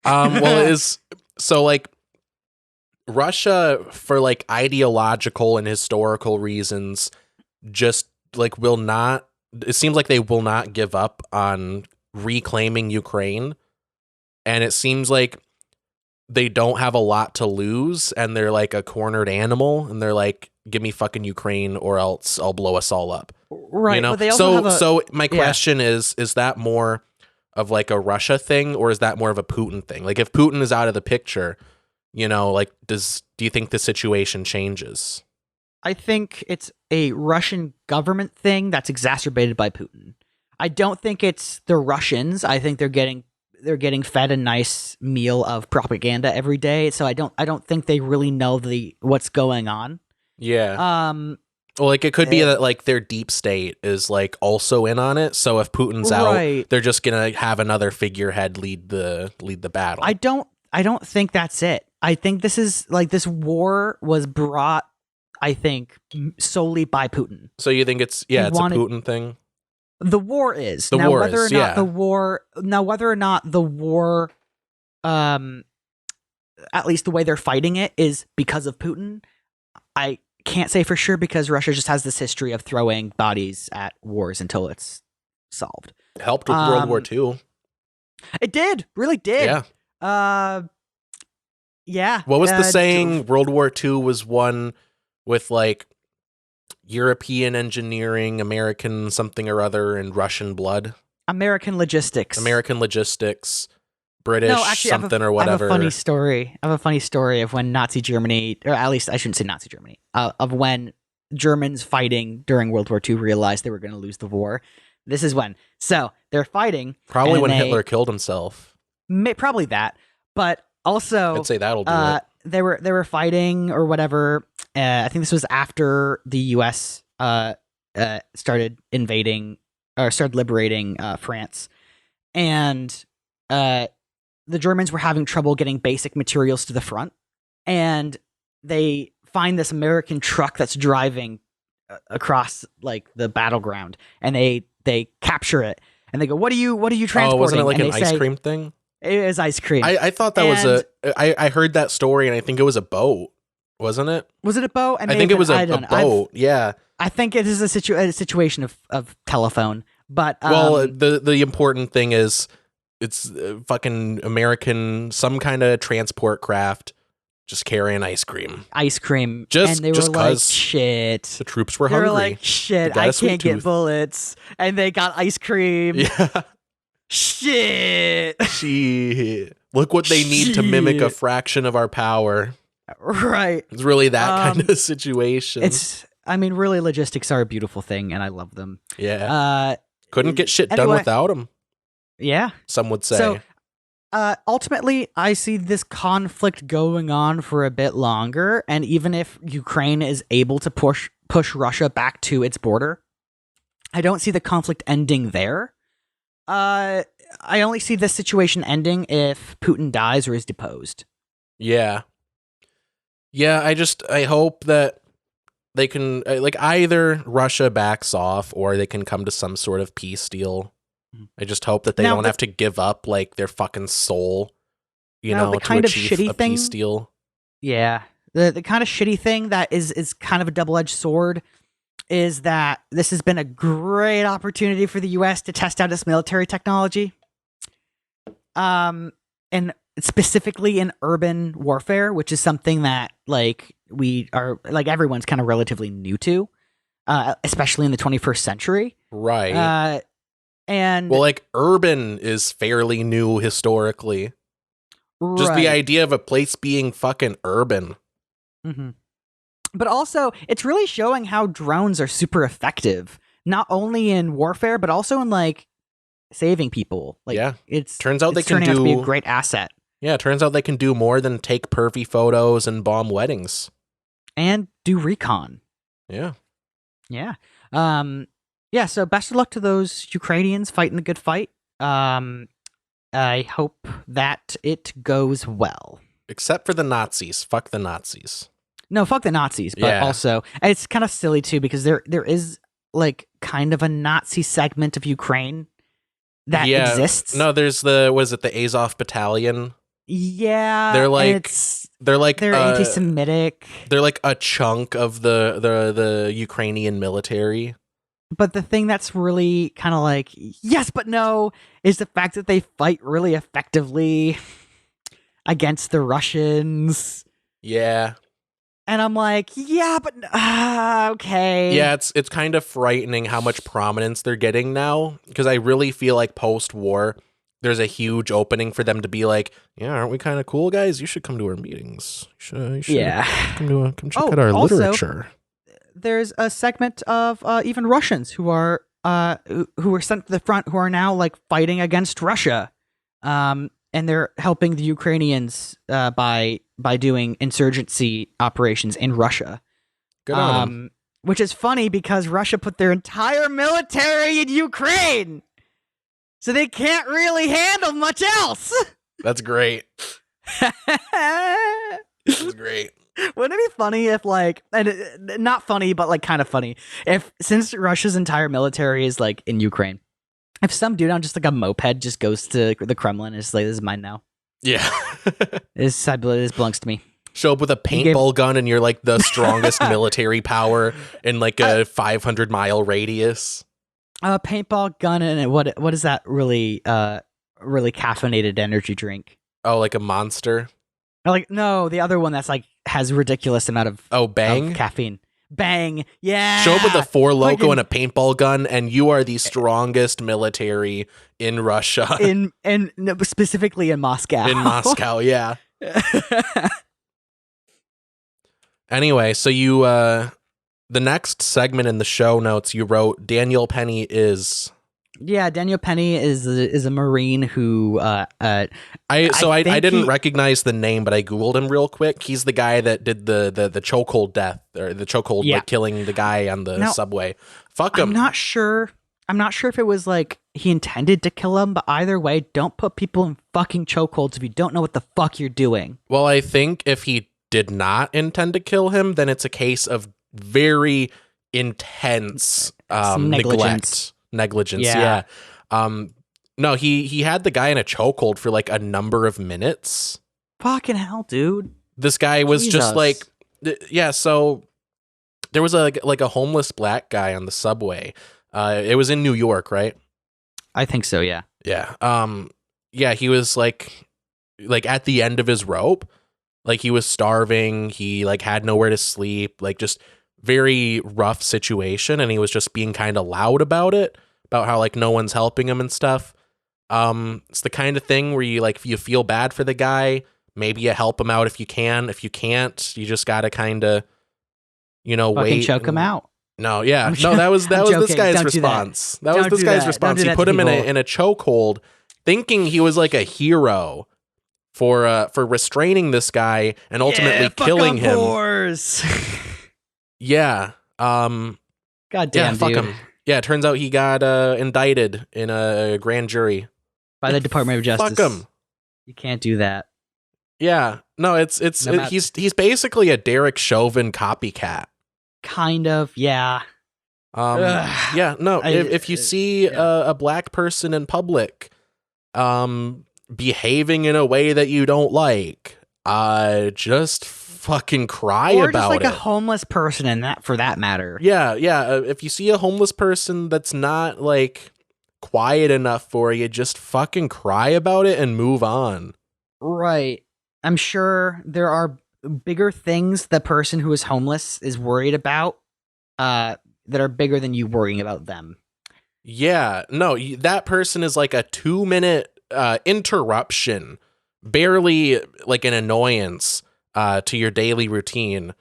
Well, it is so like Russia, for like ideological and historical reasons, just like will not. It seems like they will not give up on reclaiming Ukraine, and it seems like they don't have a lot to lose, and they're like a cornered animal, and they're like, give me fucking Ukraine or else I'll blow us all up. Right. You know? But they also have So my question is that more of like a Russia thing, or is that more of a Putin thing? Like if Putin is out of the picture, you know, like do you think the situation changes? I think it's a Russian government thing that's exacerbated by Putin. I don't think it's the Russians. I think they're getting fed a nice meal of propaganda every day. So I don't think they really know what's going on. Yeah. Well, like it could be that like their deep state is like also in on it. So if Putin's out, they're just gonna have another figurehead lead the battle. I don't think that's it. I think this war was brought, I think, solely by Putin. So you think it's a Putin thing? The war is whether or not the war, at least the way they're fighting it is because of Putin. I can't say for sure because Russia just has this history of throwing bodies at wars until it's solved. It helped with World War II. It did, really did. Yeah. Yeah. What was the saying? World War II was won with like European engineering, American something or other, and Russian blood. American logistics, British something or whatever. I have a funny story of when Nazi Germany, or at least I shouldn't say Nazi Germany, of when Germans fighting during World War II realized they were going to lose the war. This is when. So they're fighting. Probably when Hitler killed himself. Probably that. But also, I'd say that'll do it. They were fighting or whatever. I think this was after the U.S. Started invading or started liberating France, and the Germans were having trouble getting basic materials to the front, and they find this American truck that's driving across like the battleground, and they capture it, and they go, "What are you transporting?" Oh, wasn't it like and an ice cream thing? It is ice cream. I thought that was I heard that story, and I think it was a boat, wasn't it? Was it a boat? I think it was a boat. Yeah. I think it is a situation of telephone, but well, the important thing is it's fucking American, some kind of transport craft, just carrying ice cream. And they were like, shit. The troops were they hungry. They were like, shit, I can't get bullets, and they got ice cream. Yeah. Shit. Look what they need to mimic a fraction of our power. Right. It's really that kind of situation. Really, logistics are a beautiful thing, and I love them. Yeah. Couldn't get shit done without them. Yeah. Some would say. So, ultimately, I see this conflict going on for a bit longer, and even if Ukraine is able to push Russia back to its border, I don't see the conflict ending there. I only see this situation ending if Putin dies or is deposed. Yeah. Yeah, I hope that they can, like, either Russia backs off or they can come to some sort of peace deal. I just hope that they don't have to give up, like, their fucking soul, to achieve a peace deal. Yeah. The kind of shitty thing that is kind of a double-edged sword is that this has been a great opportunity for the U.S. to test out its military technology. And specifically in urban warfare, which is something that we are everyone's kind of relatively new to, especially in the 21st century. Right. And urban is fairly new historically. Right. Just the idea of a place being fucking urban. Mm-hmm. But also, it's really showing how drones are super effective, not only in warfare, but also in saving people. Turns out they can turning out to be a great asset. Yeah, it turns out they can do more than take pervy photos and bomb weddings. And do recon. Yeah. Yeah. So best of luck to those Ukrainians fighting the good fight. I hope that it goes well. Except for the Nazis. Fuck the Nazis. No, fuck the Nazis, but also it's kind of silly too because there is kind of a Nazi segment of Ukraine that exists. No, there's the Azov Battalion. Yeah, they're anti-Semitic. They're like a chunk of the Ukrainian military. But the thing that's really kind of yes but no is the fact that they fight really effectively against the Russians. Yeah. And I'm like, yeah, but okay. Yeah, it's kind of frightening how much prominence they're getting now, because I really feel like post-war there's a huge opening for them to be like, yeah, aren't we kind of cool, guys? You should come to our meetings. You should Yeah. come check out our also, literature. There's a segment of even Russians who are sent to the front who are now like fighting against Russia, and they're helping the Ukrainians by doing insurgency operations in Russia. Good on them. Which is funny because Russia put their entire military in Ukraine, so they can't really handle much else. That's great. That's great. Wouldn't it be funny if, like, and not funny, but like kind of funny, if since Russia's entire military is like in Ukraine, if some dude on just like a moped just goes to the Kremlin and is like, "This is mine now. Yeah, this belongs to me." Show up with a paintball gun and you're like the strongest military power in like a 500-mile radius. A paintball gun and what is that really caffeinated energy drink? Oh, like a Monster. Like, no, the other one that's like has ridiculous amount of Bang? of caffeine. Bang, yeah. Show up with a 4 Loco and a paintball gun, and you are the strongest military in Russia. Specifically in Moscow. In Moscow, yeah. Anyway, so you the next segment in the show notes you wrote Daniel Penny is. Yeah, Daniel Penny is a Marine who I didn't recognize the name, but I googled him real quick. He's the guy that did the chokehold death, or the chokehold, like killing the guy on the subway. Fuck him. I'm not sure if it was like he intended to kill him, but either way, don't put people in fucking chokeholds if you don't know what the fuck you're doing. Well, I think if he did not intend to kill him, then it's a case of very intense negligence. Yeah. No, he had the guy in a chokehold for like a number of minutes. Fucking hell, dude. This guy was just like, yeah. So there was a homeless black guy on the subway. It was in New York, right? I think so. Yeah. Yeah. Yeah. He was like at the end of his rope. Like he was starving. He like had nowhere to sleep. Like just very rough situation, and he was just being kind of loud about it, about how like no one's helping him and stuff. It's the kind of thing where you like, if you feel bad for the guy, maybe you help him out if you can. If you can't, you just gotta kind of, wait. Choke him out. No, yeah, no, that was this guy's response. That was this guy's response. He put him in a chokehold, thinking he was like a hero for restraining this guy and ultimately killing him. Yeah. God damn, yeah, fuck dude. him. Yeah, it turns out he got indicted in a grand jury by the Department of Justice. Fuck him. You can't do that. Yeah. No, he's basically a Derek Chauvin copycat. Kind of, yeah. Yeah, no, if you see a black person in public behaving in a way that you don't like, just fucking cry about it. Or just like a homeless person, in that, for that matter. Yeah. If you see a homeless person that's not like quiet enough for you, just fucking cry about it and move on. Right. I'm sure there are bigger things the person who is homeless is worried about that are bigger than you worrying about them. Yeah. No, that person is like a 2-minute interruption, barely like an annoyance to your daily routine.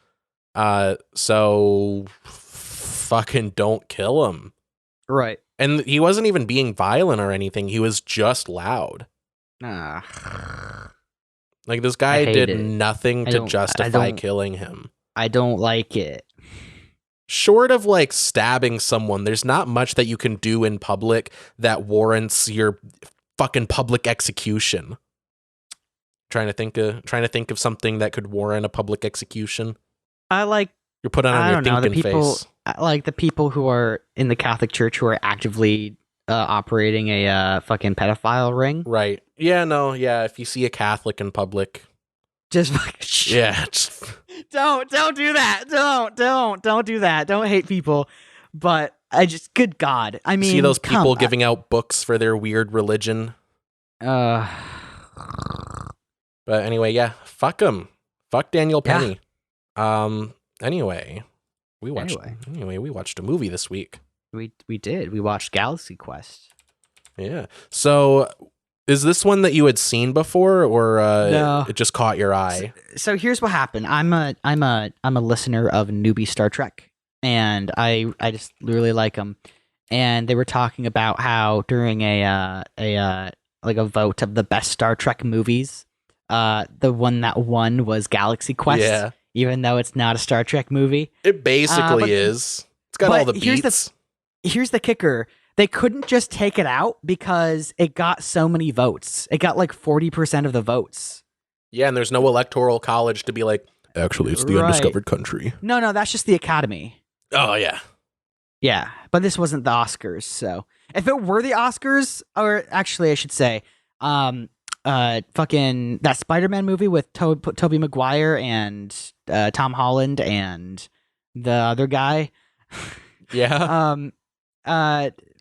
So fucking don't kill him. Right. And he wasn't even being violent or anything. He was just loud. Like this guy did nothing to justify killing him. I don't like it. Short of like stabbing someone, there's not much that you can do in public that warrants your fucking public execution. Trying to think of something that could warrant a public execution. You're put on your thinking face. I like the people who are in the Catholic Church who are actively operating a fucking pedophile ring. Right. Yeah, no, yeah, if you see a Catholic in public, just fucking yeah. Don't do that. Don't do that. Don't hate people. But good God. I mean, see those people giving out books for their weird religion. But anyway, yeah, fuck him. Fuck Daniel Penny. Anyway, we watched a movie this week. We did. We watched Galaxy Quest. Yeah. So is this one that you had seen before, or No. it just caught your eye? So here's what happened. I'm a listener of Newbie Star Trek, and I just really like them. And they were talking about how during a vote of the best Star Trek movies, the one that won was Galaxy Quest. Yeah. Even though it's not a Star Trek movie. It basically is. It's got all the beats. Here's the kicker. They couldn't just take it out because it got so many votes. It got like 40% of the votes. Yeah, and there's no electoral college to be like, actually, it's the undiscovered country. No, that's just the Academy. Oh, yeah. Yeah, but this wasn't the Oscars, so if it were the Oscars, or actually I should say, fucking that Spider-Man movie with Tobey Maguire and Tom Holland and the other guy. Yeah.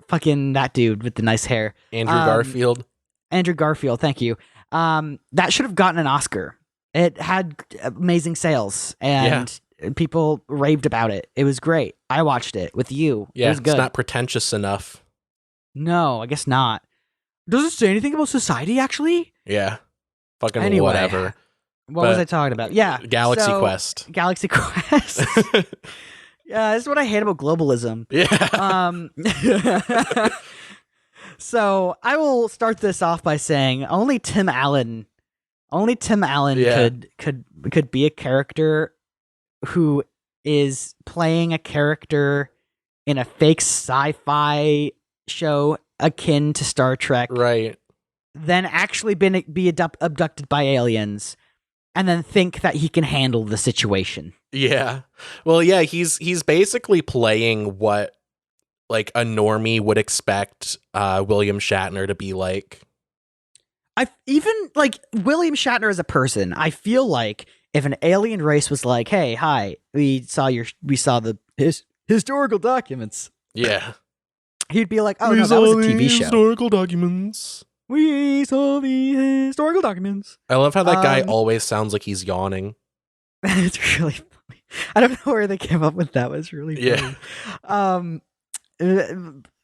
Fucking that dude with the nice hair. Andrew Garfield. Andrew Garfield, thank you. That should have gotten an Oscar. It had amazing sales, and people raved about it. It was great. I watched it with you. Yeah, it was good. It's not pretentious enough. No, I guess not. Does it say anything about society, actually? Yeah. Fucking anyway, whatever. What was I talking about? Yeah. Galaxy Quest. Galaxy Quest. Yeah, this is what I hate about globalism. Yeah. So I will start this off by saying only Tim Allen could be a character who is playing a character in a fake sci-fi show akin to Star Trek. Right. Then actually be abducted by aliens and then think that he can handle the situation. Yeah. Well, yeah, he's basically playing what like a normie would expect William Shatner to be like. Even like William Shatner as a person, I feel like if an alien race was like, "Hey, hi, we saw the historical documents." Yeah. He'd be like, "Oh, no, that was a TV show." Historical documents. We saw the historical documents. I love how that guy always sounds like he's yawning. It's really funny. I don't know where they came up with that. It was really funny. Yeah.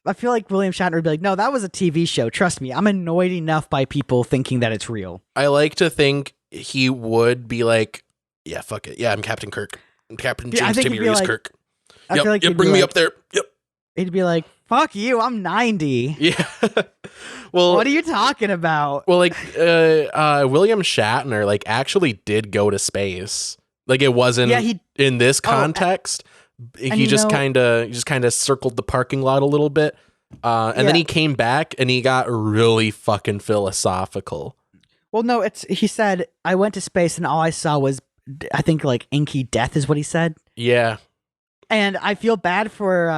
I feel like William Shatner would be like, no, that was a TV show. Trust me, I'm annoyed enough by people thinking that it's real. I like to think he would be like, yeah, fuck it. Yeah, I'm Captain Kirk. I'm Captain James Tiberius Kirk. I feel like bring me up there. Yep. He'd be like, fuck you, I'm 90. Yeah. Well, what are you talking about? Well, like, William Shatner, like, actually did go to space. Like, it wasn't in this context. He just kind of circled the parking lot a little bit. And then he came back and he got really fucking philosophical. Well, no, he said, I went to space and all I saw was, I think, like, inky death is what he said. Yeah. And I feel bad for,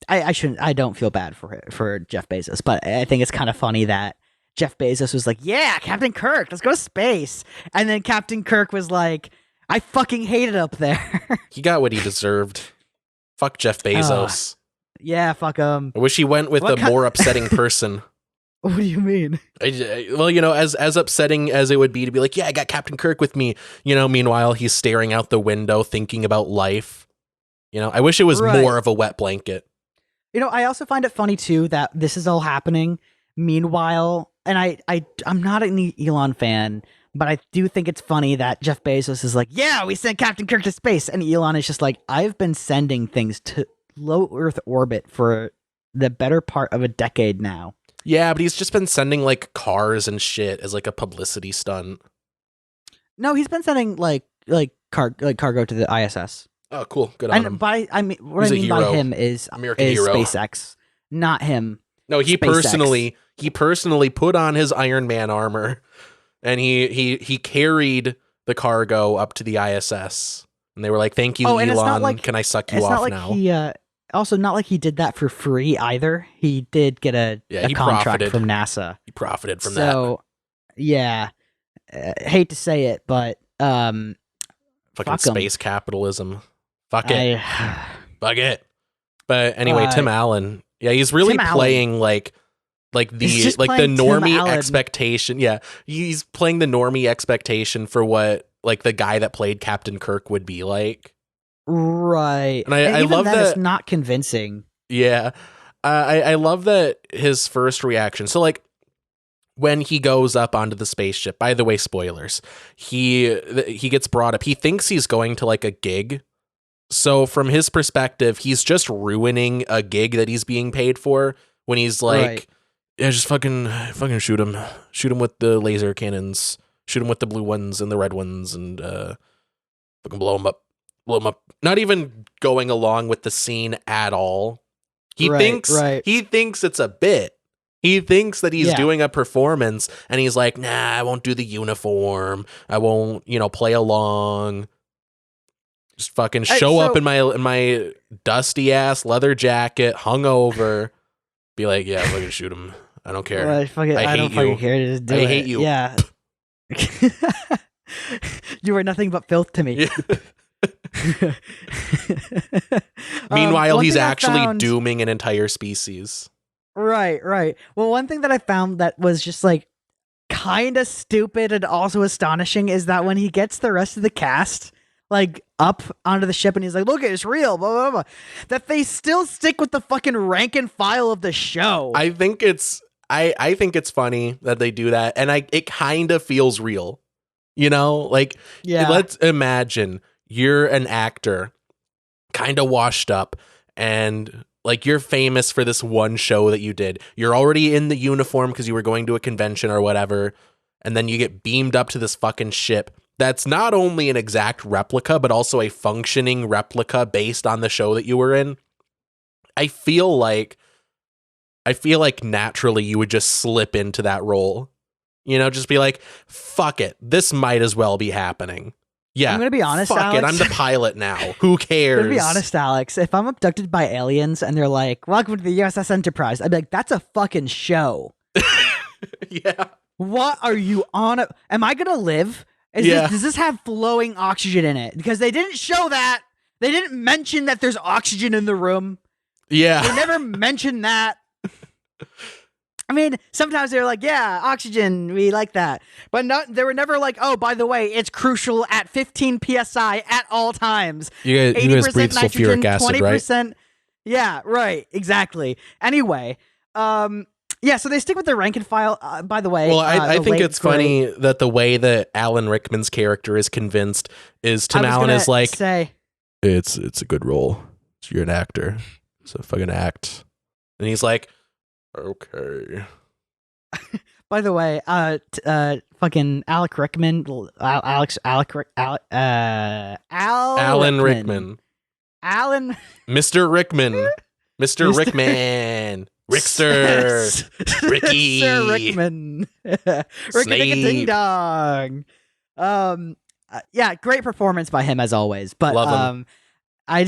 I don't feel bad for Jeff Bezos, but I think it's kind of funny that Jeff Bezos was like, yeah, Captain Kirk, let's go to space. And then Captain Kirk was like, I fucking hate it up there. He got what he deserved. Fuck Jeff Bezos. Yeah, fuck him. I wish he went with a more upsetting person. What do you mean? Well, you know, as upsetting as it would be to be like, yeah, I got Captain Kirk with me. You know, meanwhile, he's staring out the window thinking about life. You know, I wish it was more of a wet blanket. You know, I also find it funny, too, that this is all happening. Meanwhile, and I'm not an Elon fan, but I do think it's funny that Jeff Bezos is like, yeah, we sent Captain Kirk to space. And Elon is just like, I've been sending things to low Earth orbit for the better part of a decade now. Yeah, but he's just been sending like cars and shit as like a publicity stunt. No, he's been sending like cargo to the ISS. Oh, cool. Good on him. What I mean by him is SpaceX, not him. No, he SpaceX. personally put on his Iron Man armor and he carried the cargo up to the ISS. And they were like, "Thank you, Elon. Can I suck you off now?" Also, not like he did that for free either. He did get a contract from NASA. He profited from that. So, yeah, hate to say it, but fucking space capitalism. Fuck it. Fuck it. But anyway, Tim Allen. Yeah, he's really playing like the normie expectation. Yeah, he's playing the normie expectation for what like the guy that played Captain Kirk would be like. Right. And I even love then, that. it's not convincing. Yeah. I love that his first reaction. So like when he goes up onto the spaceship, by the way, spoilers, he gets brought up. He thinks he's going to like a gig. So from his perspective, he's just ruining a gig that he's being paid for when he's like, Right. yeah, just fucking shoot him. Shoot him with the laser cannons. Shoot him with the blue ones and the red ones and fucking blow him up. Blow him up. Not even going along with the scene at all. He thinks it's a bit. He thinks that he's doing a performance and he's like, nah, I won't do the uniform. I won't, play along. Just fucking show up in my dusty ass leather jacket, hungover. Be like, yeah, fucking shoot him. I don't care. Well, I don't fucking care. Just do I it. hate you. Yeah. You are nothing but filth to me. Yeah. Meanwhile, he's actually found... dooming an entire species. Right. Well, one thing that I found that was just like kind of stupid and also astonishing is that when he gets the rest of the cast like up onto the ship and he's like, look, it's real, blah, blah, blah, that they still stick with the fucking rank and file of the show. I think it's funny that they do that, and it kind of feels real. Like, let's imagine you're an actor, kind of washed up, and like you're famous for this one show that you did. You're already in the uniform because you were going to a convention or whatever, and then you get beamed up to this fucking ship that's not only an exact replica, but also a functioning replica based on the show that you were in. I feel like naturally you would just slip into that role. Just be like, fuck it. This might as well be happening. Yeah. I'm going to be honest, fuck Alex. it. I'm the pilot now. Who cares? I'm going to be honest, Alex. If I'm abducted by aliens and they're like, welcome to the USS Enterprise, I'd be like, that's a fucking show. Yeah. What are you on? Am I going to live? Does this have flowing oxygen in it? Because they didn't show that. They didn't mention that there's oxygen in the room. Yeah. They never mentioned that. I mean, sometimes they're like, yeah, oxygen, we like that. But they were never like, oh, by the way, it's crucial at 15 PSI at all times. You guys breathe sulfuric acid, 20%, right? Yeah, right, exactly. Anyway, yeah, so they stick with the rank and file, by the way. Well, I think it's funny that the way that Alan Rickman's character is convinced is Tim Allen is like, it's a good role. You're an actor. It's a fucking act. And he's like, okay. By the way, fucking Alan Rickman. Mr. Rickman. Mr. Rickman. Rickster. Ricky. Sir Rickman. Ricky Ding Dong. Yeah, great performance by him as always. But love him. I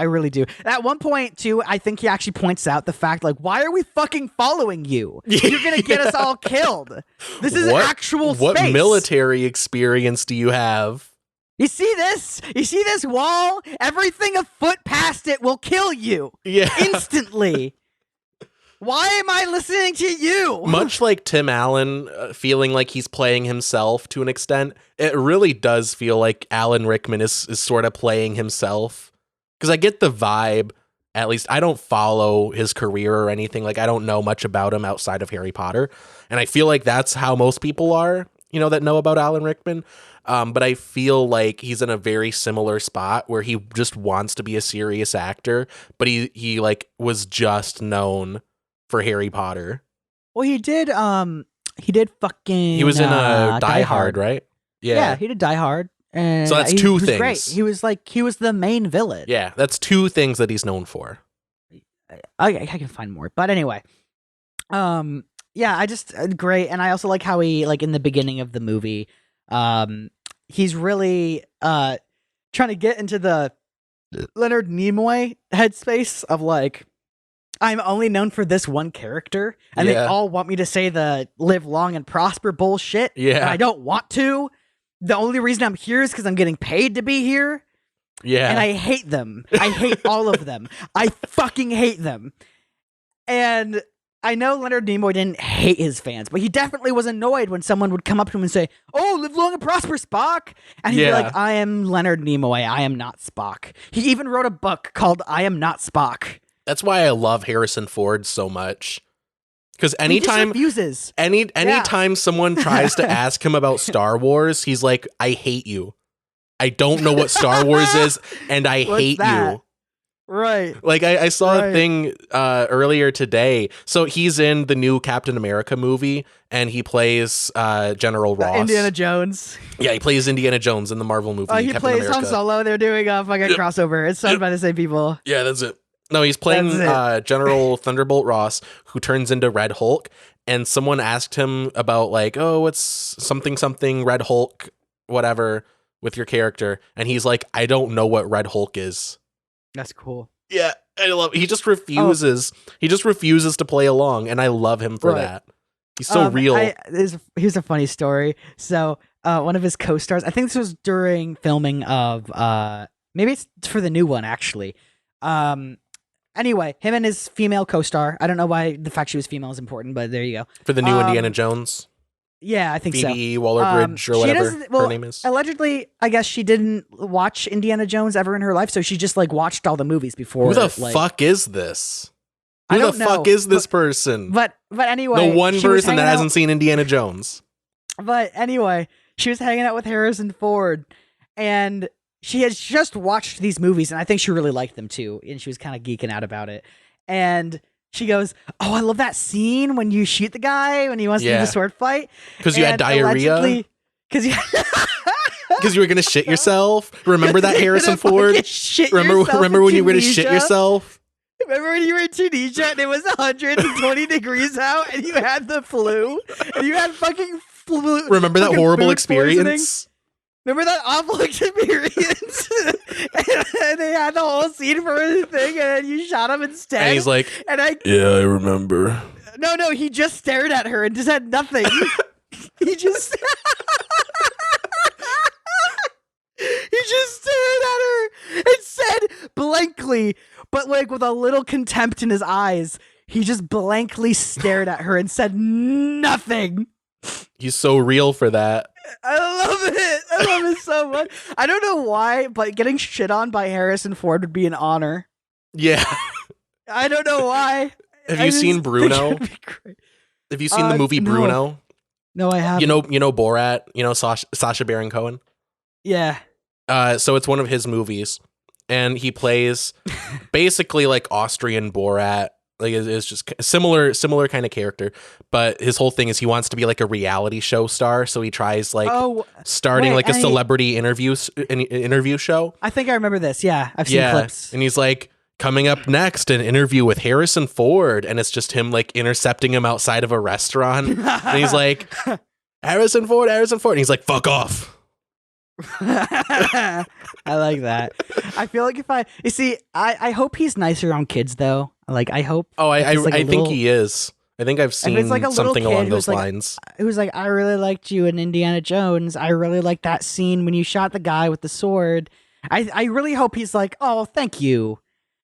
really do. At one point, too, I think he actually points out the fact, like, why are we fucking following you? You're gonna get us all killed. This is actual space. What military experience do you have? You see this? You see this wall? Everything a foot past it will kill you. Yeah. Instantly. Why am I listening to you? Much like Tim Allen feeling like he's playing himself to an extent, it really does feel like Alan Rickman is sort of playing himself. Because I get the vibe, at least I don't follow his career or anything. Like, I don't know much about him outside of Harry Potter. And I feel like that's how most people are, that know about Alan Rickman. But I feel like he's in a very similar spot where he just wants to be a serious actor, but he like was just known for Harry Potter. Well, he did fucking... He was in Die Hard, right? Yeah, he did Die Hard. And so that's two things. Great. He was the main villain. Yeah, that's two things that he's known for. I can find more, but anyway, yeah, I just great, and I also like how he in the beginning of the movie, he's really trying to get into the Leonard Nimoy headspace of like, I'm only known for this one character, and they all want me to say the live long and prosper bullshit. Yeah, and I don't want to. The only reason I'm here is because I'm getting paid to be here. Yeah. And I hate them. I hate all of them. I fucking hate them. And I know Leonard Nimoy didn't hate his fans, but he definitely was annoyed when someone would come up to him and say, "Oh, live long and prosper, Spock." And he'd be like, "I am Leonard Nimoy. I am not Spock." He even wrote a book called "I Am Not Spock." That's why I love Harrison Ford so much. Because anytime someone tries to ask him about Star Wars, he's like, "I hate you. I don't know what Star Wars is, and I hate you." Right. Like I saw a thing earlier today. So he's in the new Captain America movie, and he plays General Ross. Indiana Jones. Yeah, he plays Indiana Jones in the Marvel movie. He Captain plays America. Han Solo. They're doing a fucking crossover. It's done by the same people. Yeah, that's it. No, he's playing General Thunderbolt Ross, who turns into Red Hulk. And someone asked him about like, "Oh, what's something Red Hulk, whatever, with your character?" And he's like, "I don't know what Red Hulk is." That's cool. Yeah, I love. He just refuses. He just refuses to play along, and I love him for that. He's so real. Here's a funny story. So, one of his co-stars, I think this was during filming of, maybe it's for the new one actually. Anyway, him and his female co-star. I don't know why the fact she was female is important, but there you go. For the new Indiana Jones. Yeah, I think so. Phoebe Waller-Bridge or whatever her name is. Allegedly, I guess she didn't watch Indiana Jones ever in her life, so she just like watched all the movies before. Who the fuck is this? Who the fuck is this person? But anyway, the one person that hasn't seen Indiana Jones. But anyway, she was hanging out with Harrison Ford, and she had just watched these movies, and I think she really liked them too, and she was kind of geeking out about it. And she goes, "Oh, I love that scene when you shoot the guy when he wants to do the sword fight." Because you had diarrhea? Because you were going to shit yourself? Remember that, Harrison Ford? Remember when you were going to shit yourself? Remember when you were in Tunisia and it was 120 degrees out and you had the flu? And you had fucking flu. Remember that horrible experience? Remember that awful experience? And they had the whole scene for the thing, and then you shot him instead. And he's like, "Yeah, I remember." No, he just stared at her and just had nothing. He just stared at her and said blankly, but like with a little contempt in his eyes, he just blankly stared at her and said nothing. He's so real for that. I love it. I love it so much. I don't know why, but getting shit on by Harrison Ford would be an honor. Yeah. I don't know why. Have you seen Bruno? Have you seen the movie Bruno? No, I haven't. You know Borat? You know Sacha Baron Cohen? Yeah. So it's one of his movies, and he plays basically like Austrian Borat. Like it's just similar kind of character, but his whole thing is he wants to be like a reality show star. So he tries like starting like a celebrity interview show. I think I remember this. Yeah, I've seen clips. And he's like, "Coming up next, an interview with Harrison Ford," and it's just him like intercepting him outside of a restaurant, and he's like, Harrison Ford," and he's like, "Fuck off." I like that. I feel like I hope he's nice around kids though. Like I hope. Oh, I think he is. I think I've seen like something along those lines. It was like, "I really liked you in Indiana Jones. I really liked that scene when you shot the guy with the sword." I really hope he's like, "Oh, thank you."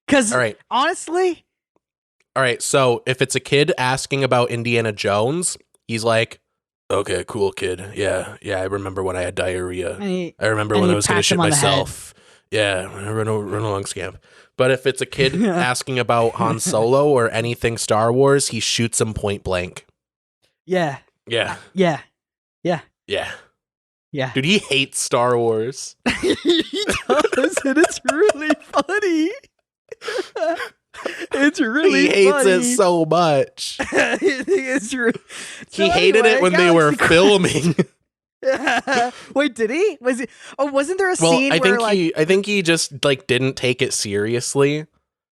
Because honestly. All right. So if it's a kid asking about Indiana Jones, he's like, "Okay, cool, kid. Yeah. I remember when I had diarrhea. I remember when I was going to shit myself. Yeah, run along, scamp." But if it's a kid asking about Han Solo or anything Star Wars, he shoots him point blank. Yeah. Yeah. Dude, he hates Star Wars. He does, and it's really funny. It's really he hates it so much. He hated it when they were filming. Wait, did he? Wasn't there a scene where I think he just like didn't take it seriously.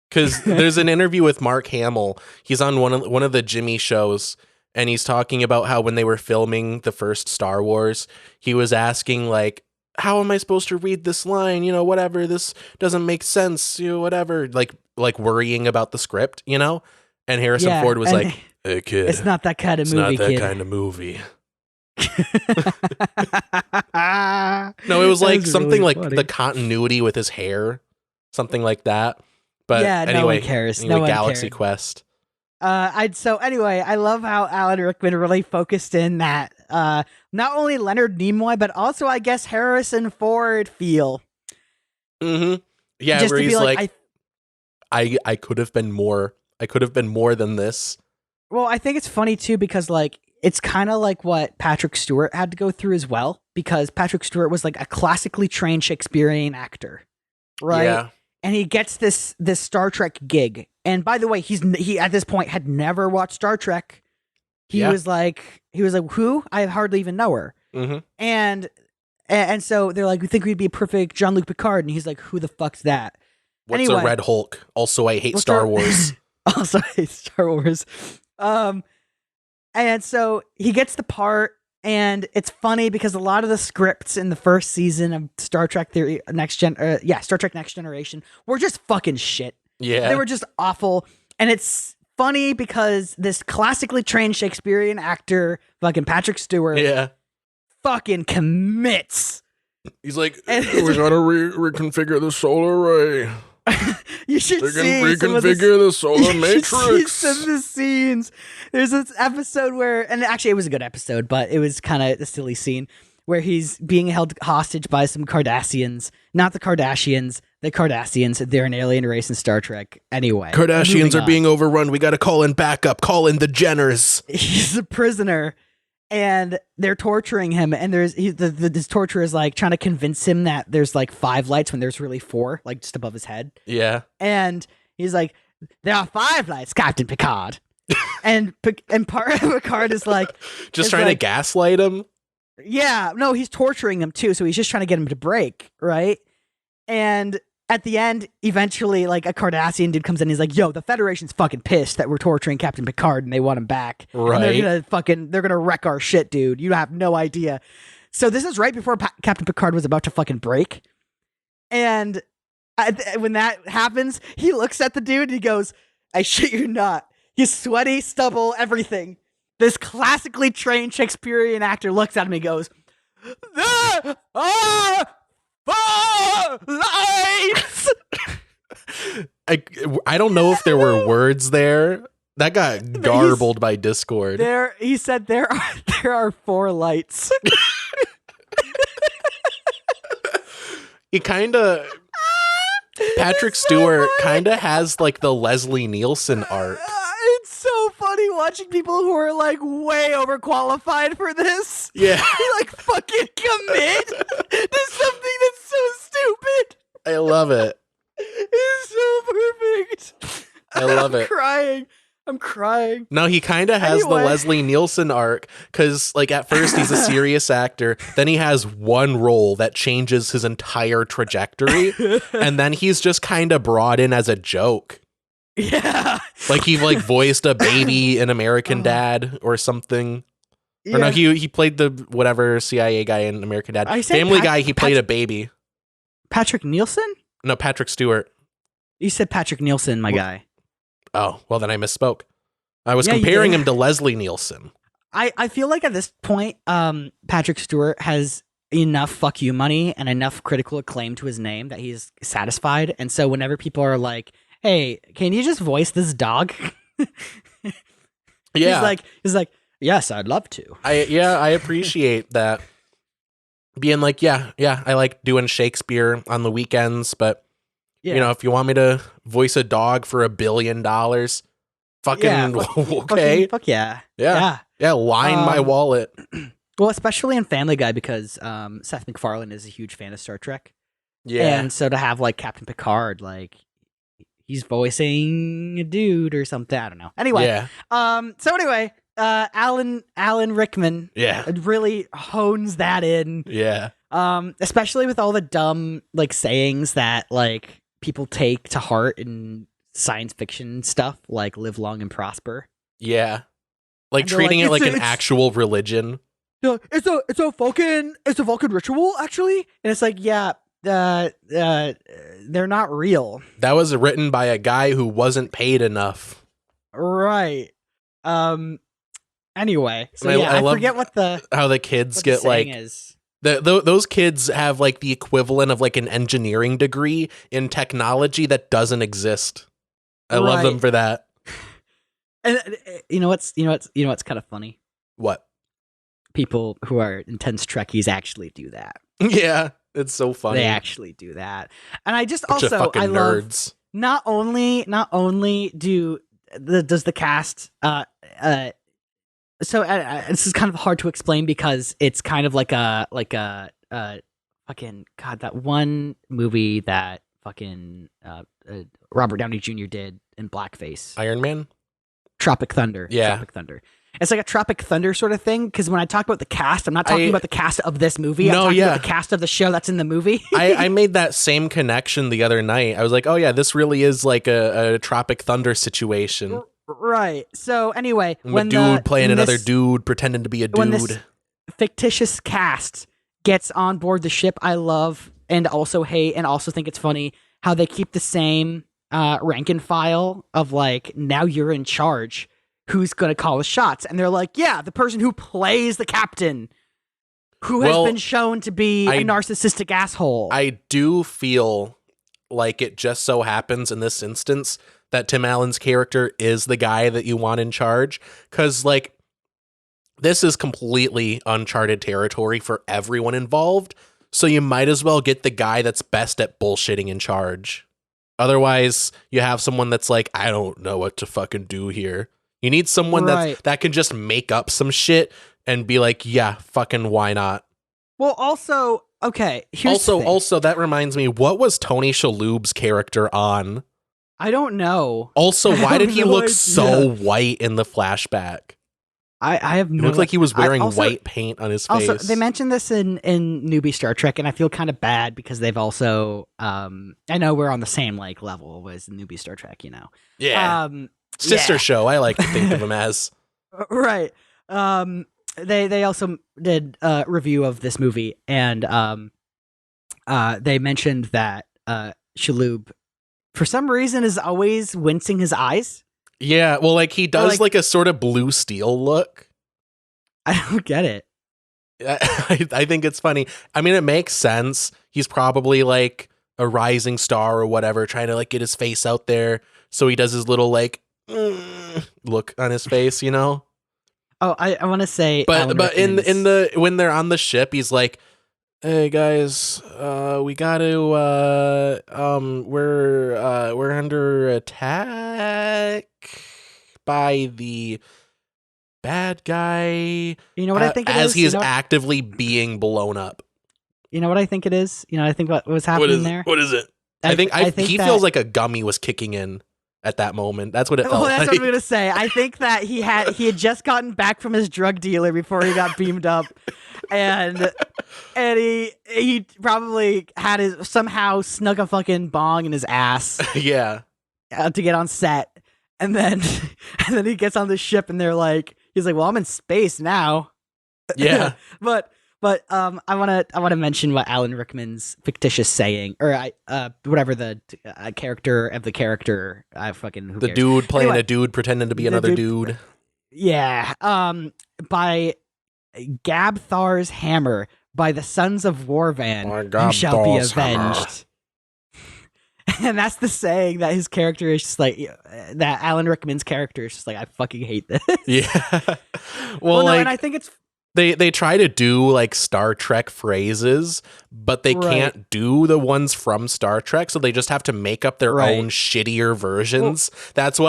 Because there's an interview with Mark Hamill. He's on one of the Jimmy shows, and he's talking about how when they were filming the first Star Wars, he was asking like, "How am I supposed to read this line? You know, whatever. This doesn't make sense. You know, whatever." Like worrying about the script, you know. And Harrison Ford was like, "Hey kid, it's not that kind of movie. It's not that kind of movie." No, it was like something really like the continuity with his hair, something like that. But anyway, no one cares. Anyway, Galaxy Quest. Anyway, I love how Alan Rickman really focused in that not only Leonard Nimoy, but also I guess Harrison Ford feel. Mm-hmm. Yeah, Just where to he's be like, I could have been more. I could have been more than this. Well, I think it's funny too because like it's kind of like what Patrick Stewart had to go through as well, because Patrick Stewart was like a classically trained Shakespearean actor, right? Yeah. And he gets this Star Trek gig. And by the way, he at this point had never watched Star Trek. He was like, who? I hardly even know her. Mm-hmm. And so they're like, we think we'd be a perfect Jean-Luc Picard, and he's like, who the fuck's that? What's Anyway, a Red Hulk? Also, I hate Star Wars. Also, I hate Star Wars. And so he gets the part, and it's funny because a lot of the scripts in the first season of Star Trek Star Trek Next Generation were just fucking shit. Yeah. They were just awful. And it's funny because this classically trained Shakespearean actor, fucking Patrick Stewart, fucking commits. He's like, we're gonna reconfigure the solar array. You should They see can reconfigure the solar matrix. You should see some of the scenes. There's this episode where, and actually it was a good episode, but it was kind of a silly scene where he's being held hostage by some Cardassians. Not the Kardashians, the Cardassians. They're an alien race in Star Trek. Anyway, Kardashians are being overrun. We got to call in backup. Call in the Jenners. He's a prisoner, and they're torturing him. And this torturer is like trying to convince him that there's like 5 lights when there's really 4, like just above his head. Yeah. And he's like, there are 5 lights, Captain Picard. and Picard is like, just trying to gaslight him. Yeah, no, he's torturing him too. So he's just trying to get him to break, right? And at the end, eventually, like a Cardassian dude comes in. And he's like, "Yo, the Federation's fucking pissed that we're torturing Captain Picard, and they want him back. Right? And they're gonna wreck our shit, dude. You have no idea." So this is right before Captain Picard was about to fucking break, and when that happens, he looks at the dude and he goes, "I shit you not. He's sweaty, stubble, everything." This classically trained Shakespearean actor looks at him and goes, "There are 4 lights." I don't know if there were words there. That got garbled by Discord. He said there are 4 lights. He kind of Patrick Stewart kind of has like the Leslie Nielsen arc. It's so funny watching people who are like way overqualified for this. Yeah. He like fucking commit to something that's so stupid. I love it. It's so perfect. I love it. I'm crying. No, he kind of has the Leslie Nielsen arc because, like, at first he's a serious actor, then he has one role that changes his entire trajectory, and then he's just kind of brought in as a joke. Yeah, like he like voiced a baby in American Dad or something. Yeah. Or no, he played the whatever CIA guy in American Dad. Family Guy, he played a baby. Patrick Nielsen? No, Patrick Stewart. You said Patrick Nielsen, my guy. Oh, well, then I misspoke. I was comparing him to Leslie Nielsen. I feel like at this point, Patrick Stewart has enough fuck you money and enough critical acclaim to his name that he's satisfied. And so whenever people are like, "Hey, can you just voice this dog?" Yeah. He's like, "Yes, I'd love to." I appreciate that. Being like, yeah, I like doing Shakespeare on the weekends, but you know, if you want me to voice a dog for $1 billion, fucking okay. Fuck yeah. Yeah, line my wallet. Well, especially in Family Guy because Seth MacFarlane is a huge fan of Star Trek. Yeah. And so to have like Captain Picard, like he's voicing a dude or something. I don't know. Anyway. Yeah. Alan Rickman really hones that in. Yeah. Especially with all the dumb like sayings that like people take to heart in science fiction stuff, like "live long and prosper." Yeah. Like treating it like an actual religion. It's a Vulcan ritual, actually. And it's like, they're not real. That was written by a guy who wasn't paid enough. Right. Anyway, so I forget how the kids get like is. Those kids have like the equivalent of like an engineering degree in technology that doesn't exist. I love them for that. And you know what's kind of funny? What? People who are intense Trekkies actually do that. Yeah, it's so funny. They actually do that. And I just Bunch of also fucking I love nerds. not only does the cast so this is kind of hard to explain because it's kind of like a fucking god, that one movie that fucking Robert Downey Jr. did in blackface. Iron Man? Tropic Thunder. Yeah. Tropic Thunder. It's like a Tropic Thunder sort of thing, because when I talk about the cast, I'm not talking about the cast of this movie. I'm talking about the cast of the show that's in the movie. I made that same connection the other night. I was like, oh yeah, this really is like a Tropic Thunder situation. Right. So anyway, when dude playing another dude pretending to be a dude. When this fictitious cast gets on board the ship, I love and also hate and also think it's funny how they keep the same rank and file of like, now you're in charge. Who's going to call the shots? And they're like, yeah, the person who plays the captain, who has been shown to be a narcissistic asshole. I do feel like it just so happens in this instance that Tim Allen's character is the guy that you want in charge. Because, like, this is completely uncharted territory for everyone involved. So you might as well get the guy that's best at bullshitting in charge. Otherwise, you have someone that's like, I don't know what to fucking do here. You need someone that can just make up some shit and be like, yeah, fucking why not? Well, also, okay, also that reminds me, what was Tony Shalhoub's character on? I don't know. Also, why did he look so white in the flashback? I have no. It looked like he was wearing white paint on his face. Also, they mentioned this in newbie Star Trek, and I feel kind of bad because they've also. I know we're on the same like level as newbie Star Trek, you know. Yeah. Sister show, I like to think of them as. Right. They also did a review of this movie, and they mentioned that Shalhoub, for some reason, is always wincing his eyes. Yeah, well, like he does like a sort of blue steel look. I don't get it. I think it's funny. I mean, it makes sense. He's probably like a rising star or whatever, trying to like get his face out there. So he does his little like look on his face, you know. Oh, I want to say, but in the when they're on the ship, he's like, "Hey guys, we got to we're under attack by the bad guy." You know what I think it as is? he is actively being blown up. You know what I think it is? You know, I think what was happening there. What is it? I think he feels like a gummy was kicking in at that moment. That's what it felt like. That's what I'm gonna say. I think that he had just gotten back from his drug dealer before he got beamed up, and he probably had somehow snuck a fucking bong in his ass. Yeah, to get on set, and then he gets on the ship, and he's like, well, I'm in space now. Yeah, But I want to mention what Alan Rickman's fictitious saying, or whatever the character of the character. Who cares? Dude playing a dude pretending to be another dude. Yeah. By Gabthar's hammer, by the sons of Warvan, you shall be avenged. And that's the saying that his character is just like, that Alan Rickman's character is just like, I fucking hate this. Yeah. Well, no, and I think it's. They try to do like Star Trek phrases, but they can't do the ones from Star Trek, so they just have to make up their own shittier versions. Well, that's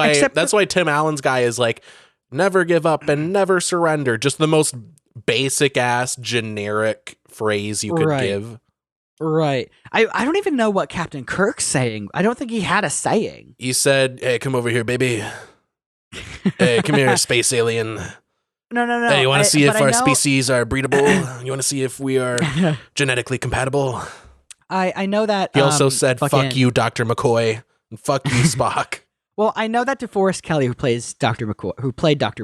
why Tim Allen's guy is like, never give up and never surrender. Just the most basic ass generic phrase you could give. Right. I don't even know what Captain Kirk's saying. I don't think he had a saying. He said, "Hey, come over here, baby. Hey, come here, space alien. No. Hey, you want to see if our species are breedable? You want to see if we are genetically compatible?" I know that. He also said, "Fuck you, Dr. McCoy, and fuck you, Spock." Well, I know that DeForest Kelley, who played Dr.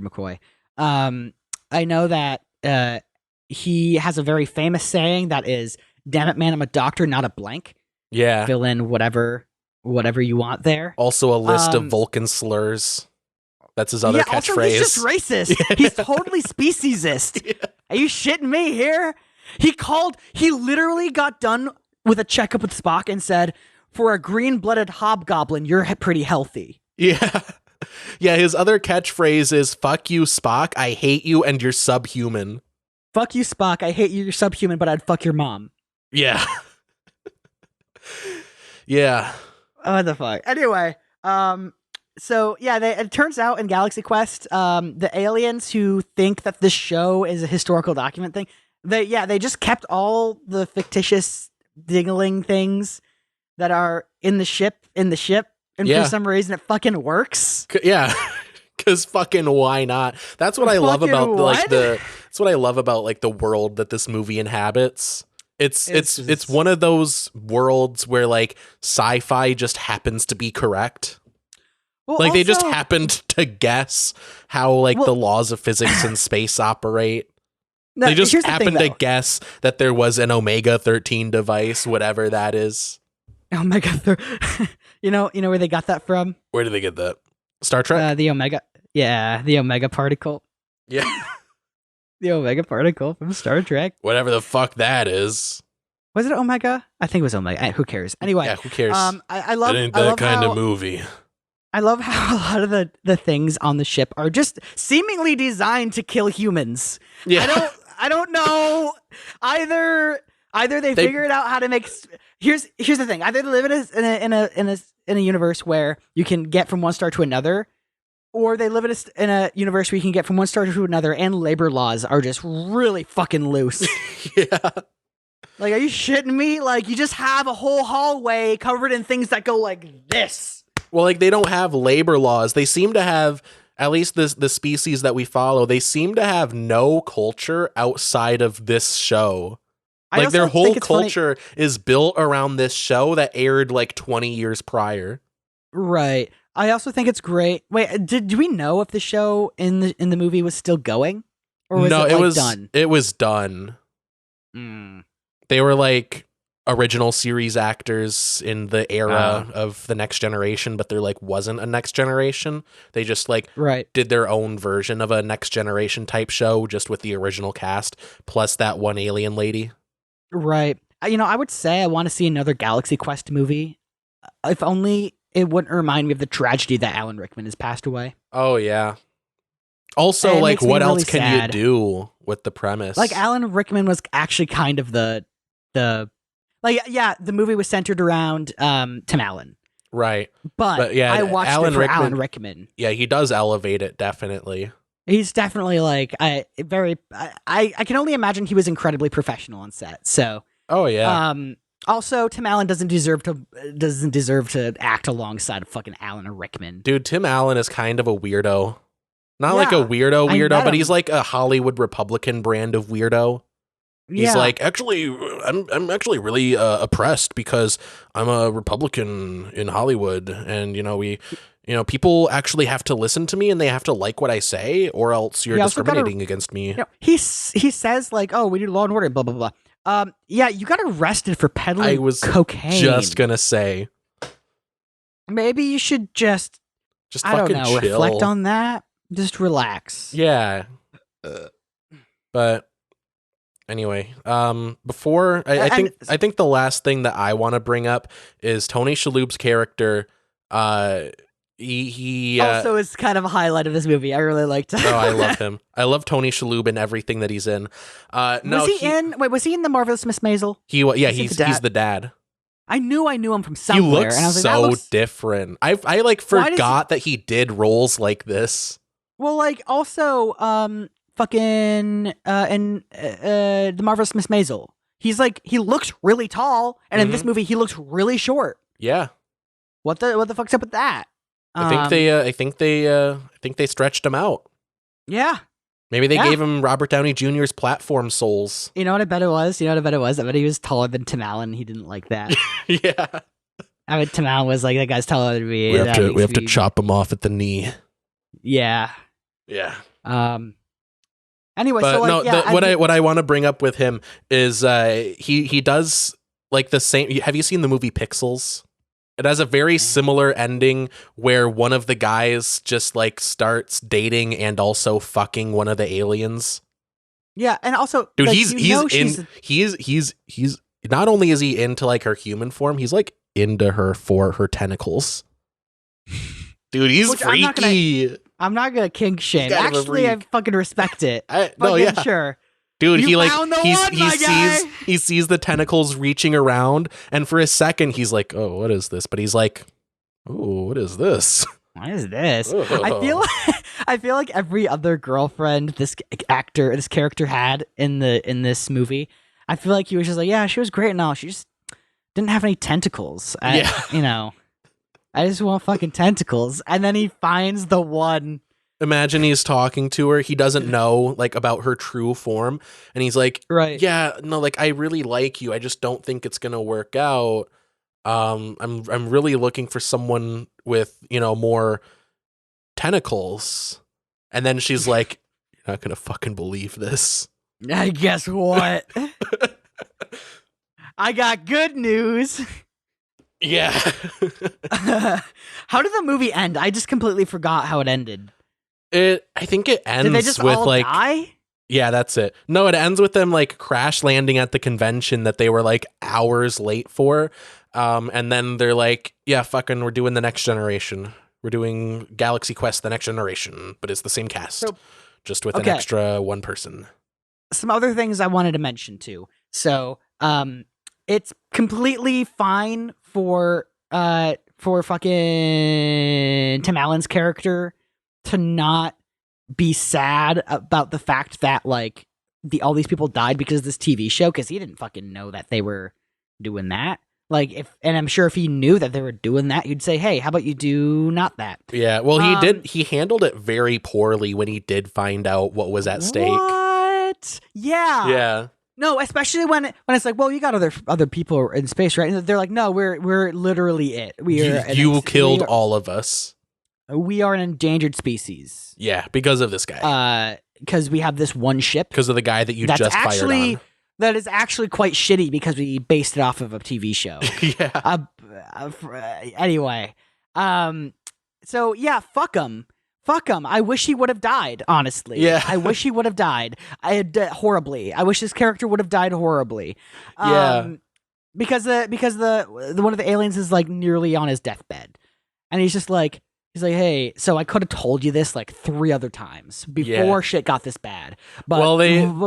McCoy, I know that he has a very famous saying that is, "Damn it, man, I'm a doctor, not a blank." Yeah. Fill in whatever you want there. Also a list of Vulcan slurs. That's his other catchphrase. Also, he's just racist. He's totally speciesist. Yeah. Are you shitting me here? He literally got done with a checkup with Spock and said, "For a green-blooded hobgoblin, you're pretty healthy." Yeah. Yeah, his other catchphrase is "Fuck you, Spock. I hate you, and you're subhuman." Fuck you, Spock. I hate you. You're subhuman, but I'd fuck your mom. Yeah. Yeah. What the fuck? Anyway, so yeah, it turns out in Galaxy Quest, the aliens who think that this show is a historical document thing, they just kept all the fictitious dingling things that are in the ship, and Yeah. for some reason it fucking works. Yeah. Because fucking why not? That's what I love Fucking about what? that's what I love about like the world that this movie inhabits. It's one of those worlds where like sci-fi just happens to be correct. Well, Like they just also- happened to guess how like the laws of physics in space operate. No, They just here's the thing, happened to though. guess that there was an Omega 13 device, whatever that is. Omega. You know where they got that from? Where did they get that? Star Trek? The Omega. Yeah, the Omega particle. Yeah. The Omega particle from Star Trek. Whatever the fuck that is. Was it Omega? I think it was Omega. Who cares? Anyway, Yeah, who cares? I love. It ain't I that love kind how, of movie. I love how a lot of the things on the ship are just seemingly designed to kill humans. Yeah. I don't know. Either they figured out how to make. Here's the thing. Either they live in a universe where you can get from one star to another, or they live in a universe where you can get from one star to another, and labor laws are just really fucking loose. Yeah. Like, are you shitting me? Like, you just have a whole hallway covered in things that go like this. Well, like they don't have labor laws. They seem to have, at least the species that we follow, they seem to have no culture outside of this show. I Like also their whole think it's funny- culture is built around this show that aired like 20 years prior. Right. I also think it's great. Wait, do we know if the show in the movie was still going, or was it was done? It was done. Mm. They were like original series actors in the era of the Next Generation, but there like wasn't a Next Generation. They just like Right. did their own version of a Next Generation type show just with the original cast plus that one alien lady. Right. I would say I want to see another Galaxy Quest movie, if only it wouldn't remind me of the tragedy that Alan Rickman has passed away. Oh yeah. Also, And it like makes me what really else can sad. you do with the premise? Like, Alan Rickman was actually kind of the movie was centered around Tim Allen. Right. But yeah, I watched Alan it for Rickman- Alan Rickman. Yeah, he does elevate it definitely. He's definitely like I can only imagine he was incredibly professional on set. So Oh yeah. also Tim Allen doesn't deserve to act alongside fucking Alan Rickman. Dude, Tim Allen is kind of a weirdo. Not like a Yeah, weirdo I weirdo, met but him. he's like a Hollywood Republican brand of weirdo. He's Yeah. like, actually, I'm actually really oppressed because I'm a Republican in Hollywood, and people actually have to listen to me and they have to like what I say, or else you're He also got discriminating against me. he says like, oh, we need law and order, blah blah blah. Yeah, you got arrested for peddling I was cocaine. just gonna say, Maybe you should just I don't fucking know, chill. reflect on that. Just relax. Yeah. But anyway, before I think the last thing that I want to bring up is Tony Shalhoub's character. He Also, is kind of a highlight of this movie. I really liked. Oh, I love him. I love Tony Shalhoub and everything that he's in. Was he in the Marvelous Miss Maisel? He's the dad. I knew him from somewhere. He looks and I was like, so that looks... different. I like Why does forgot that he did roles like this. Well, like also, fucking, in the Marvelous Miss Maisel, he looks really tall, and in this movie he looks really short. Yeah, What the fuck's up with that? I think they stretched him out. Yeah. Maybe they gave him Robert Downey Jr.'s platform soles. You know what I bet it was? I bet he was taller than Tim Allen. He didn't like that. Yeah. I bet Tim Allen was like, that guy's taller than me. We have to chop him off at the knee. Yeah. Yeah. Anyway, But so like, no, yeah, what I want to bring up with him is he does like the same. Have you seen the movie Pixels? It has a very similar ending where one of the guys just like starts dating and also fucking one of the aliens. yeah, and also, Dude, like, he's not only is he into like her human form, he's like into her for her tentacles. Dude, he's Which I'm not gonna- freaky. I'm not gonna kink shame. kind of a Actually, I freak. fucking respect it. No, Fucking yeah. sure. Dude, You he like found the one, he my sees guy. he sees the tentacles reaching around, and for a second he's like, "Oh, what is this?" But he's like, "Oh, what is this?" What is this? Oh. I feel like every other girlfriend this character had in this movie, I feel like he was just like, yeah, she was great and all. She just didn't have any tentacles. You know, I just want fucking tentacles. And then he finds the one. Imagine he's talking to her. He doesn't know like about her true form, and he's like, Right. Yeah, no, like I really like you. I just don't think it's gonna work out. I'm really looking for someone with, more tentacles." And then she's like, "You're not gonna fucking believe this." I guess what? I got good news. Yeah. How did the movie end? I just completely forgot how it ended. I think it ends Did they just with all like die? Yeah, that's it. No, it ends with them like crash landing at the convention that they were like hours late for. And then they're like, "Yeah, fucking we're doing the next generation. We're doing Galaxy Quest the next generation, but it's the same cast. Just with an extra one person." Some other things I wanted to mention too. So, it's completely fine for fucking Tim Allen's character to not be sad about the fact that like all these people died because of this TV show, because he didn't fucking know that they were doing that. Like and I'm sure if he knew that they were doing that, he'd say, "Hey, how about you do not that?" Yeah, well, he handled it very poorly when he did find out what was at stake. What? Yeah. Yeah. No, especially when it's like, well, you got other people in space, right? And they're like, no, we're literally it. You killed all of us. We are an endangered species. Yeah, because of this guy. Because we have this one ship. Because of the guy that you just fired on. That is actually quite shitty because we based it off of a TV show. Yeah. Anyway. So yeah, fuck him. Fuck him. I wish he would have died, honestly. Yeah. I wish he would have died. Horribly. I wish this character would have died horribly. Yeah. Because the one of the aliens is like nearly on his deathbed. And he's like, "Hey, so I could have told you this like 3 other times before shit got this bad. But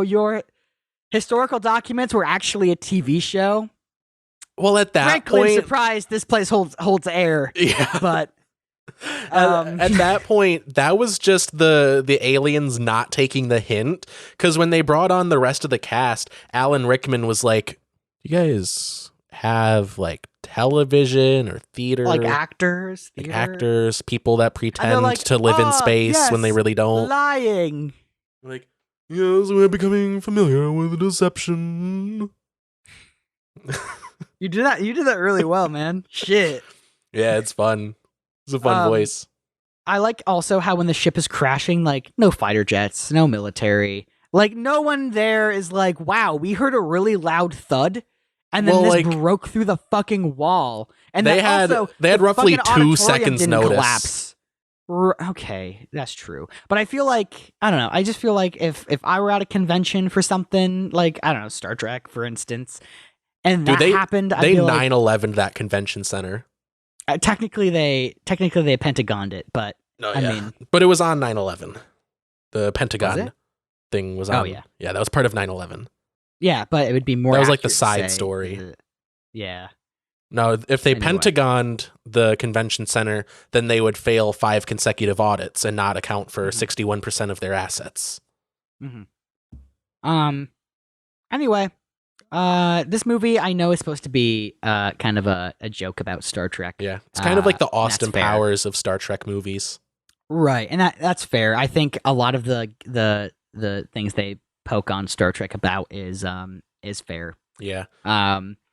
your historical documents were actually a TV show." Well, at that Frankly, point, I'm surprised this place holds air. Yeah. But at that point, that was just the aliens not taking the hint. Because when they brought on the rest of the cast, Alan Rickman was like, "You guys have like television or theater, like actors, people that pretend like, to live in space when they really don't." Lying. Like, "Yes, we're becoming familiar with deception." You did that really well, man. Shit. Yeah, it's fun. It's a fun voice. I like also how when the ship is crashing, like no fighter jets, no military, like no one there is like, "Wow, we heard a really loud thud, and then this broke through the fucking wall." And they had roughly 2 seconds notice. Collapse. Okay, that's true. But I feel like, I don't know, I just feel like if I were at a convention for something like, I don't know, Star Trek, for instance, and that happened, they 9/11'd that convention center. Technically they Pentagoned it, but I mean, but it was on 9/11. The Pentagon thing was on. Oh yeah, that was part of 9/11. Yeah, but it would be more. That was like the side story. Yeah. No, if they Pentagoned the convention center, then they would fail 5 consecutive audits and not account for 61% of their assets. Mm-hmm. Anyway, this movie I know is supposed to be kind of a joke about Star Trek. Yeah, it's kind of like the Austin Powers of Star Trek movies. Right, and that's fair. I think a lot of the things they poke on Star Trek about is fair. Yeah.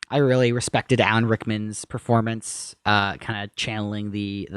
I really respected Alan Rickman's performance, kind of channeling the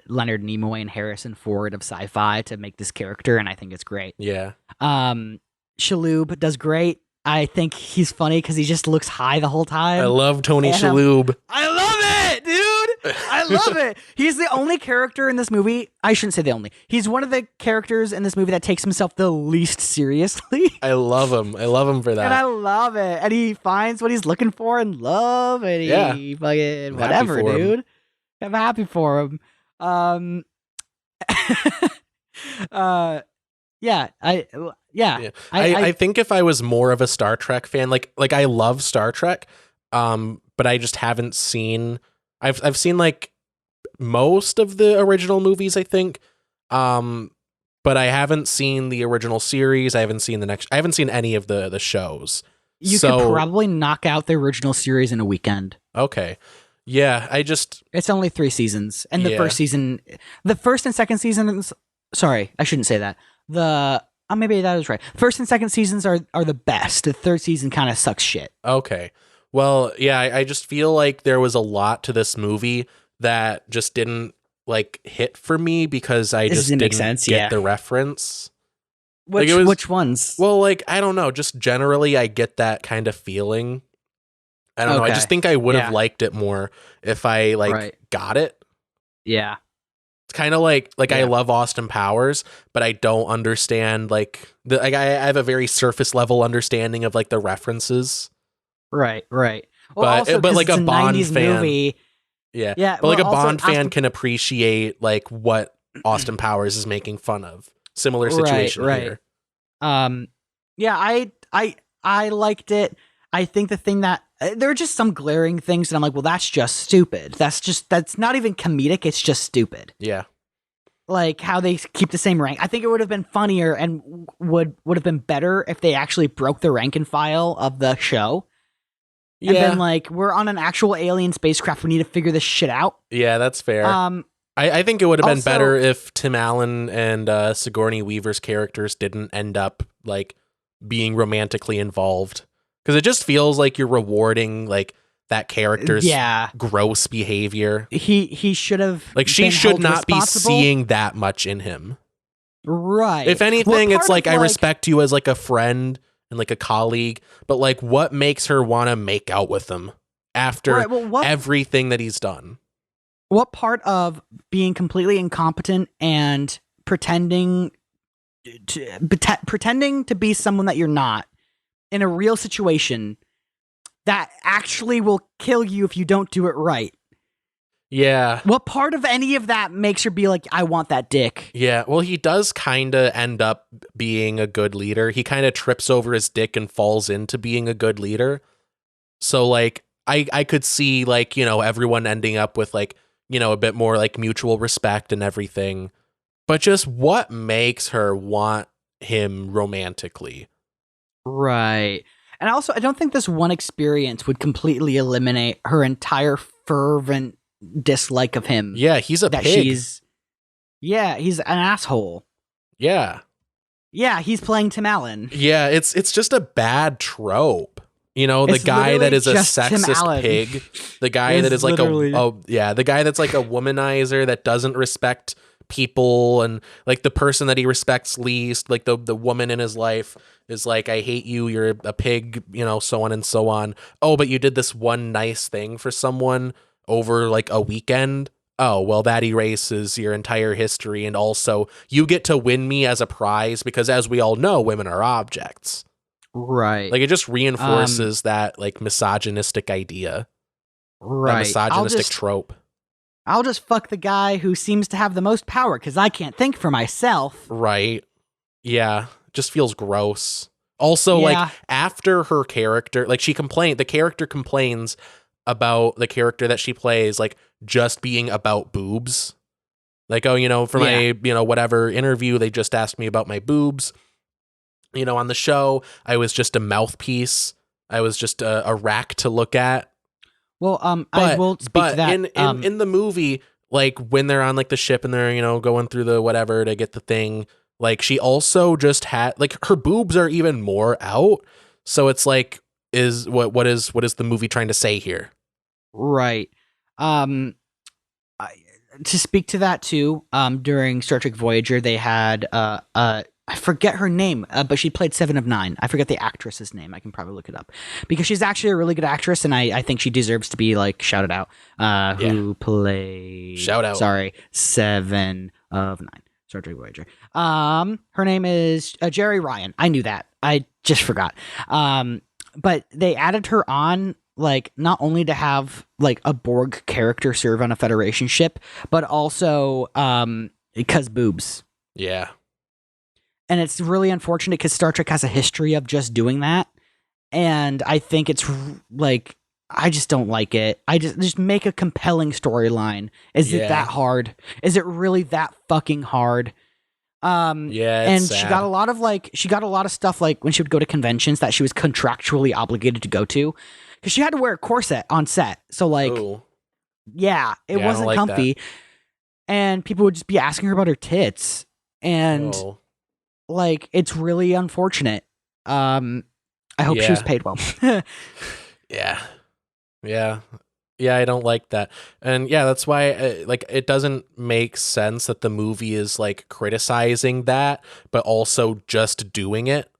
Leonard Nimoy and Harrison Ford of sci-fi to make this character, and I think it's great. Yeah. Shalhoub does great. I think he's funny because he just looks high the whole time. I love Tony Shalhoub. I love it, dude. I love it. He's the only character in this movie. I shouldn't say the only. He's one of the characters in this movie that takes himself the least seriously. I love him. I love him for that. And I love it. And he finds what he's looking for in love. And he fucking whatever, dude. I'm happy for him. Um, uh, yeah, I think if I was more of a Star Trek fan, like I love Star Trek, but I just haven't seen. I've seen like most of the original movies, I think, but I haven't seen the original series. I haven't seen I haven't seen any of the shows. you could probably knock out the original series in a weekend. Okay, yeah, It's only 3 seasons, and the first season, the first and second seasons. Sorry, I shouldn't say that. Maybe that is right. First and second seasons are the best. The third season kind of sucks shit. Okay. Well, yeah, I just feel like there was a lot to this movie that just didn't like hit for me because I just didn't get the reference. Which ones? Well, like, I don't know. Just generally, I get that kind of feeling. I don't know. I just think I would have liked it more if I got it. Yeah. It's kind of like I love Austin Powers, but I don't understand I have a very surface level understanding of like the references. Right. Well, but like a Bond fan, movie, yeah. But like a Bond fan can appreciate like what Austin Powers is making fun of. Similar situation here. Yeah, I liked it. I think the thing that there are just some glaring things that I'm like, well, that's just stupid. That's not even comedic. It's just stupid. Yeah. Like how they keep the same rank. I think it would have been funnier and would have been better if they actually broke the rank and file of the show. And then like, we're on an actual alien spacecraft. We need to figure this shit out. Yeah, that's fair. I think it would have been better if Tim Allen and Sigourney Weaver's characters didn't end up like being romantically involved. Because it just feels like you're rewarding like that character's gross behavior. He should have she should not be seeing that much in him. Right. If anything, it's like I respect you as like a friend and like a colleague, but like what makes her want to make out with him after everything that he's done? What part of being completely incompetent and pretending to be someone that you're not in a real situation that actually will kill you if you don't do it right? Yeah. What part of any of that makes her be like, I want that dick? Yeah, well, he does kind of end up being a good leader. He kind of trips over his dick and falls into being a good leader. So, like, I could see, like, you know, everyone ending up with, like, you know, a bit more, like, mutual respect and everything. But just what makes her want him romantically? Right. And also, I don't think this one experience would completely eliminate her entire fervent dislike of him. Yeah, he's a pig. He's an asshole. Yeah, he's playing Tim Allen. Yeah, it's just a bad trope. You know, the guy that is a sexist pig, the guy that is like the guy that's like a womanizer that doesn't respect people, and like the person that he respects least, like the woman in his life is like, I hate you, you're a pig, you know, so on and so on. Oh, but you did this one nice thing for someone over like a weekend. Oh, well, that erases your entire history, and also you get to win me as a prize because, as we all know, women are objects. Right. Like, it just reinforces that like misogynistic idea. Right. That misogynistic trope. I'll just fuck the guy who seems to have the most power because I can't think for myself. Right. Yeah. Just feels gross. Also, like, after her character, like, the character complains about the character that she plays, like, just being about boobs. Like, oh, you know, for my, you know, whatever interview, they just asked me about my boobs. You know, on the show, I was just a mouthpiece. I was just a rack to look at. Well, I will speak to that. In the movie, like, when they're on like the ship and they're, you know, going through the whatever to get the thing, like, she also just had, like, her boobs are even more out. So it's like, what is the movie trying to say here? Right. To speak to that too, during Star Trek Voyager, they had I forget her name, but she played Seven of Nine. I forget the actress's name. I can probably look it up because she's actually a really good actress, and I think she deserves to be like shouted out. Who played? Shout out. Sorry, Seven of Nine. Star Trek Voyager. Her name is Jerry Ryan. I knew that. I just forgot. But they added her on like not only to have like a Borg character serve on a Federation ship, but also because boobs. Yeah. And it's really unfortunate because Star Trek has a history of just doing that. And I think it's like, I just don't like it. I just make a compelling storyline. Is it that hard? Is it really that fucking hard? Yeah, and sad. she got a lot of stuff like when she would go to conventions that she was contractually obligated to go to because she had to wear a corset on set. So like, yeah, it wasn't like comfy. that. And people would just be asking her about her tits. And like, it's really unfortunate. I hope she was paid well. Yeah. Yeah, I don't like that. And yeah, that's why like it doesn't make sense that the movie is like criticizing that but also just doing it.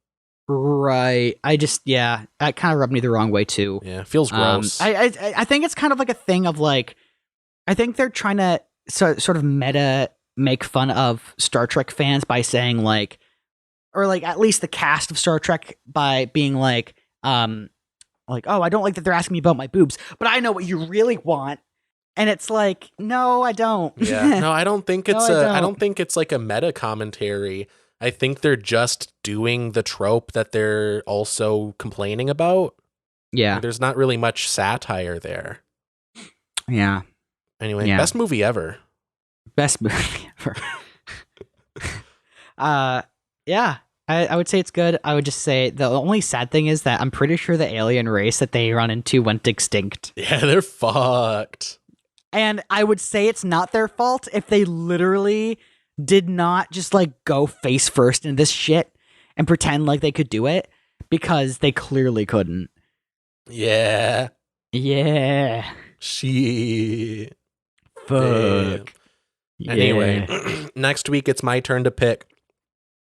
Right. That kind of rubbed me the wrong way too. Yeah, it feels gross. I think it's kind of like a thing of like, I think they're trying to sort of meta make fun of Star Trek fans by saying like, or like at least the cast of Star Trek by being like, oh, I don't like that they're asking me about my boobs, but I know what you really want. And it's like, no, I don't. Yeah. No, I don't think it's I don't think it's like a meta commentary. I think they're just doing the trope that they're also complaining about. Yeah. There's not really much satire there. Yeah. Anyway, best movie ever. Best movie ever. Yeah. I would say it's good. I would just say the only sad thing is that I'm pretty sure the alien race that they run into went extinct. Yeah, they're fucked. And I would say it's not their fault if they literally did not just like go face first in this shit and pretend like they could do it, because they clearly couldn't. Yeah. Yeah. Shit. Fuck. Yeah. Anyway, next week it's my turn to pick.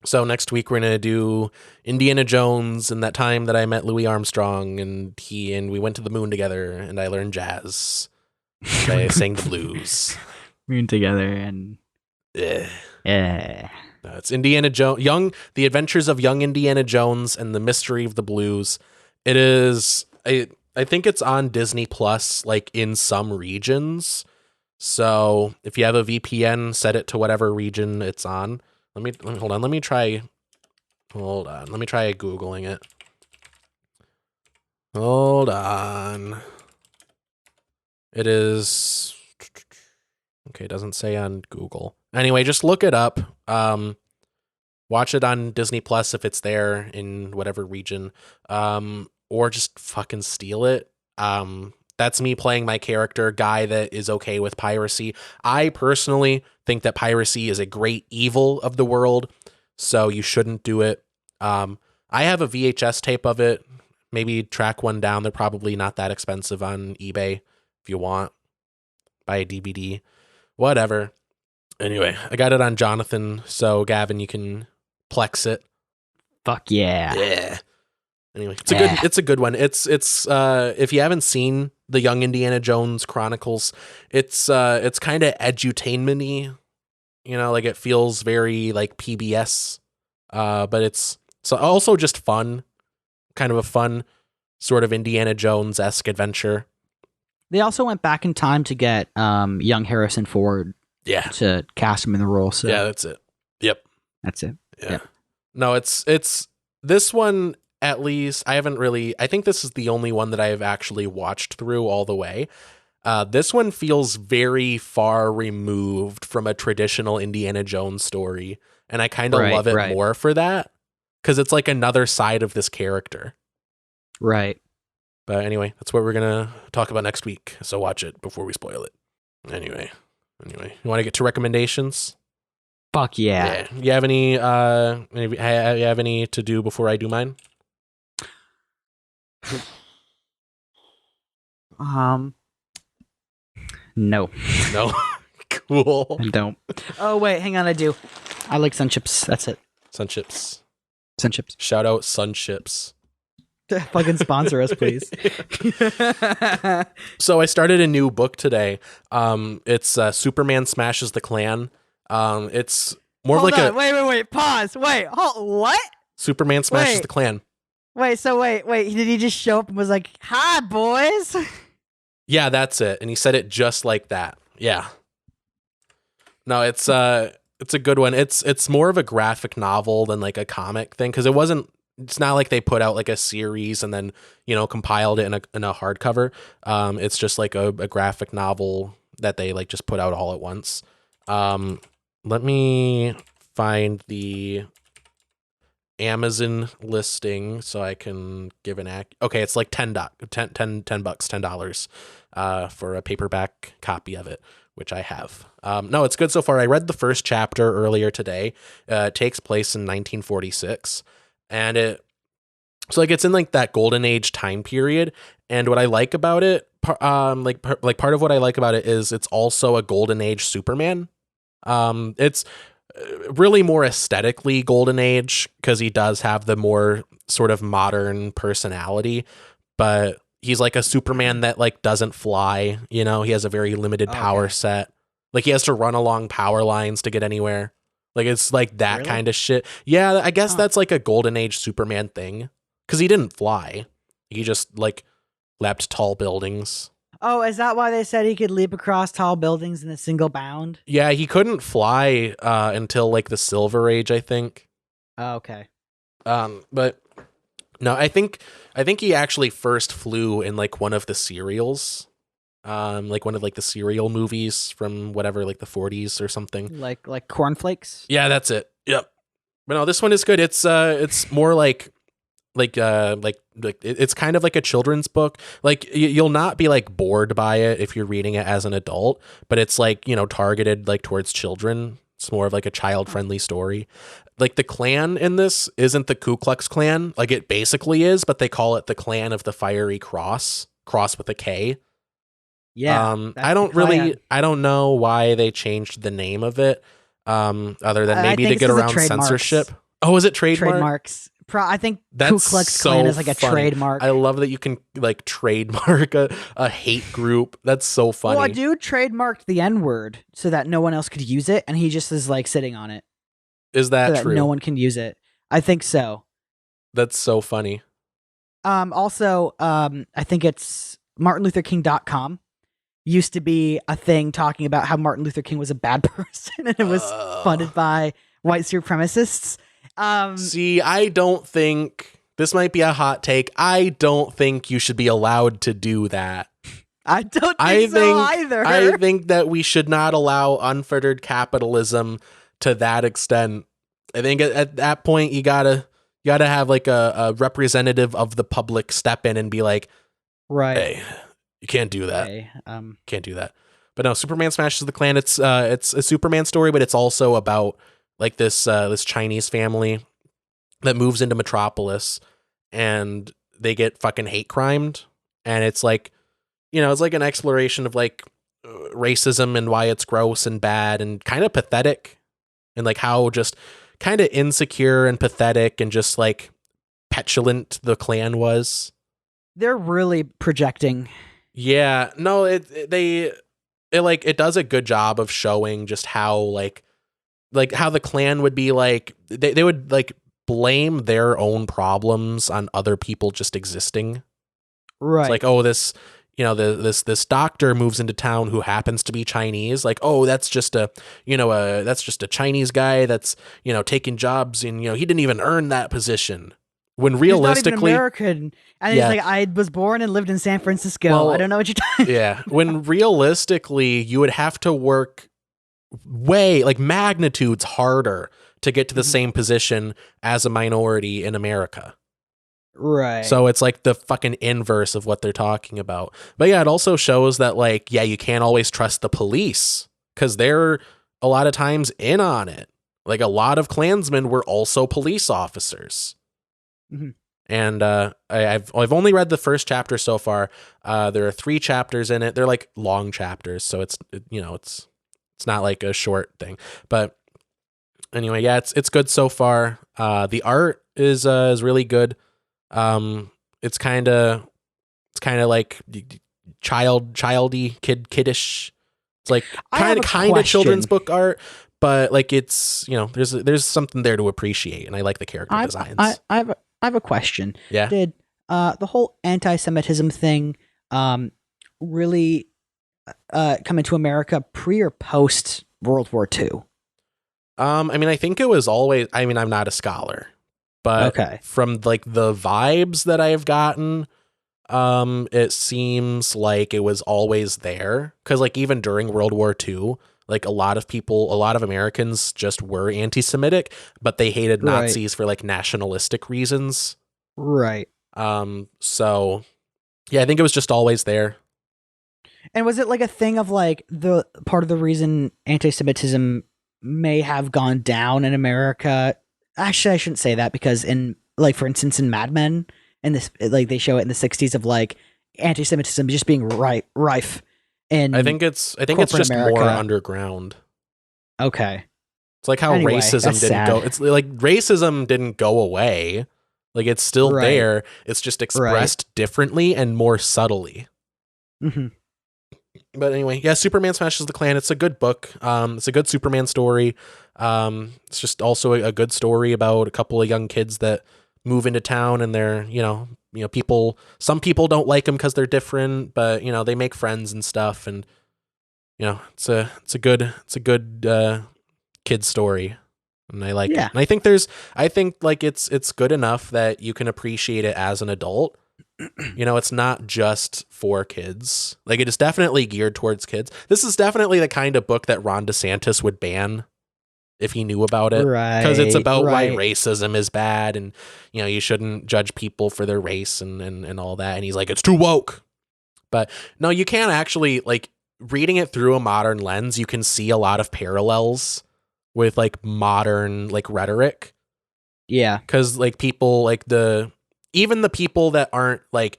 So next week we're going to do Indiana Jones and that time that I met Louis Armstrong and we went to the moon together and I learned jazz. I sang the blues. Moon together and yeah. No, it's Indiana Jones, The Adventures of Young Indiana Jones and the Mystery of the Blues. It is I think it's on Disney Plus like in some regions. So if you have a VPN, set it to whatever region it's on. Let me hold on. Let me try Googling it. Hold on. It is okay. It doesn't say on Google. Anyway, just look it up. Watch it on Disney Plus if it's there in whatever region. Or just fucking steal it. That's me playing my character, guy that is okay with piracy. I personally think that piracy is a great evil of the world, so you shouldn't do it. I have a VHS tape of it. Maybe track one down. They're probably not that expensive on eBay if you want. Buy a DVD. Whatever. Anyway, I got it on Jonathan, so Gavin, you can plex it. Fuck yeah. Yeah. Anyway, it's a good one. It's if you haven't seen the Young Indiana Jones Chronicles, it's kind of edutainment-y, you know, like it feels very like PBS, but it's also just fun, kind of a fun sort of Indiana Jones-esque adventure. They also went back in time to get young Harrison Ford to cast him in the role. So yeah, that's it. Yep. That's it. Yeah. Yep. No, it's this one. At least I think this is the only one that I have actually watched through all the way. This one feels very far removed from a traditional Indiana Jones story. And I kind of love it more for that, because it's like another side of this character. Right. But anyway, that's what we're going to talk about next week. So watch it before we spoil it. Anyway, you want to get to recommendations? Fuck yeah. You have any to do before I do mine? No. Cool. I don't. Oh wait, hang on, I do. I like Sun Chips. That's it. Sun Chips. Shout out Sun Chips. Fucking sponsor us, please. So I started a new book today. It's Superman Smashes the Klan. It's more Hold like on. Wait. Pause. Wait. What? Superman Smashes the Klan. Wait. Did he just show up and was like, "Hi, boys"? Yeah, that's it. And he said it just like that. Yeah. No, it's a good one. It's more of a graphic novel than like a comic thing, because it's not like they put out like a series and then, compiled it in a hardcover. It's just like a graphic novel that they like just put out all at once. Let me find the Amazon listing so I can give okay, it's like $10 for a paperback copy of it, which I have. No, it's good so far. I read the first chapter earlier today. It takes place in 1946, and it's in like that golden age time period. And what I like about it, part of what I like about it is it's also a golden age Superman. It's really more aesthetically golden age because he does have the more sort of modern personality, but he's like a Superman that like doesn't fly. He has a very limited power set. Like he has to run along power lines to get anywhere. Like it's like that kind of shit. Yeah, I guess that's like a golden age Superman thing, because he didn't fly. He just like leapt tall buildings. Oh, is that why they said he could leap across tall buildings in a single bound? Yeah, he couldn't fly until like the Silver Age, I think. Oh, okay. But no, I think he actually first flew in like one of the serials, like one of like the serial movies from whatever, like the 40s or something. Like cornflakes. Yeah, that's it. Yep. But no, this one is good. It's more like it's kind of like a children's book. Like you'll not be like bored by it if you're reading it as an adult, but it's like, targeted like towards children. It's more of like a child friendly story. Like the Klan in this isn't the Ku Klux Klan. Like it basically is, but they call it the Klan of the Fiery Cross with a K. Yeah. I don't know why they changed the name of it. Other than maybe to get around censorship. Oh, is it trademarks? I think that's Ku Klux Klan is like a trademark. I love that you can like trademark a hate group. That's so funny. Well, a dude trademarked the N-word so that no one else could use it, and he just is like sitting on it. Is that so true? That no one can use it. I think so. That's so funny. Also, I think it's MartinLutherKing.com used to be a thing talking about how Martin Luther King was a bad person, and it was funded by white supremacists. See, I don't think this might be a hot take. I don't think you should be allowed to do that. I don't think so either. I think that we should not allow unfettered capitalism to that extent. I think at that point you gotta have like a representative of the public step in and be like, right, hey, you can't do that. Hey, can't do that. But no, Superman smashes the Klan. It's a Superman story, but it's also about like this Chinese family that moves into Metropolis, and they get fucking hate crimed, and it's like, it's like an exploration of like racism and why it's gross and bad and kind of pathetic, and like how just kind of insecure and pathetic and just like petulant the Klan was. They're really projecting. Yeah, no, it does a good job of showing just how like how the Klan would be like, they would like blame their own problems on other people just existing. Right. It's like, oh, this, this doctor moves into town who happens to be Chinese. Like, oh, that's just a Chinese guy that's, taking jobs and, he didn't even earn that position. When realistically, he's not even American, and he's like, I was born and lived in San Francisco. Well, I don't know what you're talking. Yeah. When realistically, you would have to work way like magnitudes harder to get to the same position as a minority in America. Right. So it's like the fucking inverse of what they're talking about. But yeah, it also shows that like, yeah, you can't always trust the police because they're a lot of times in on it. Like a lot of Klansmen were also police officers. Mm-hmm. And I've only read the first chapter so far. There are 3 chapters in it. They're like long chapters, so it's not like a short thing. But anyway, yeah, it's good so far. The art is really good. It's kind of like childy, kiddish. It's like kind of children's book art, but like it's, there's something there to appreciate, and I like the character designs. I I have a question. Yeah. Did the whole anti-Semitism thing really come into America pre or post World War II? I mean, I think it was always, I mean, I'm not a scholar, but Okay. from like the vibes that I've gotten, it seems like it was always there. Cause like even during World War II, like a lot of Americans just were anti-Semitic, but they hated Right. Nazis for like nationalistic reasons. Right. So yeah, I think it was just always there. And was it like a thing of like the part of the reason anti-Semitism may have gone down in America? Actually, I shouldn't say that because in like for instance in Mad Men and this like they show it in the 60s of like anti-Semitism just being rife in I think it's corporate just America. more underground. Okay. It's like how Anyway, racism that's didn't sad. go. It's like racism didn't go away. Like it's still Right. there. It's just expressed differently and more subtly. Mm-hmm. But anyway, yeah, Superman Smashes the Klan. It's a good book. It's a good Superman story. It's just also a good story about a couple of young kids that move into town and they're, people, some people don't like them because they're different, but they make friends and stuff. And, it's a good kid story. And I like it. And I think like it's good enough that you can appreciate it as an adult. It's not just for kids. Like it is definitely geared towards kids. This is definitely the kind of book that Ron DeSantis would ban if he knew about it. Because it's about why racism is bad and you shouldn't judge people for their race and all that. And he's like, it's too woke. But no, you can't actually, like, reading it through a modern lens, you can see a lot of parallels with like modern like rhetoric. Yeah. Because like people like even the people that aren't like,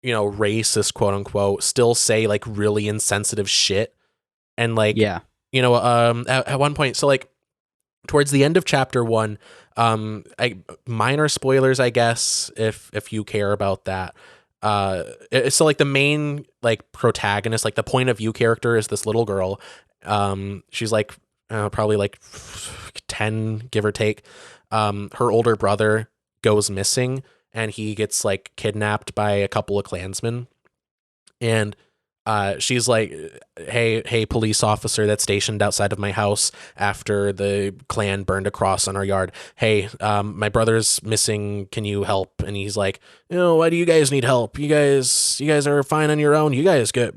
racist, quote unquote, still say like really insensitive shit. And like, at one point, so like towards the end of chapter 1, minor spoilers, I guess, if you care about that. So like the main like protagonist, like the point of view character is this little girl. She's like probably like 10, give or take. Her older brother goes missing and he gets like kidnapped by a couple of Klansmen. And she's like, hey, police officer that's stationed outside of my house after the Klan burned a cross on our yard. Hey, my brother's missing. Can you help? And he's like, why do you guys need help? You guys are fine on your own. You guys get,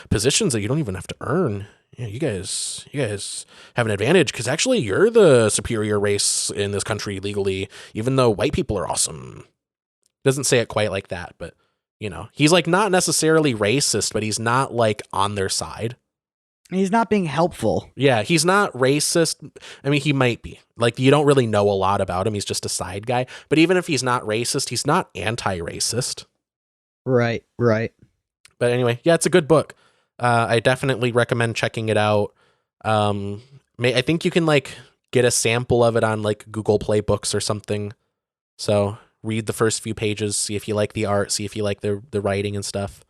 positions that you don't even have to earn. You guys have an advantage because actually you're the superior race in this country legally, even though white people are awesome. Doesn't say it quite like that, but he's like not necessarily racist, but he's not like on their side. He's not being helpful. Yeah, he's not racist. I mean, he might be. Like, you don't really know a lot about him. He's just a side guy. But even if he's not racist, he's not anti-racist. Right. But anyway, yeah, it's a good book. I definitely recommend checking it out. I think you can like get a sample of it on like Google Play Books or something. So read the first few pages, see if you like the art, see if you like the writing and stuff.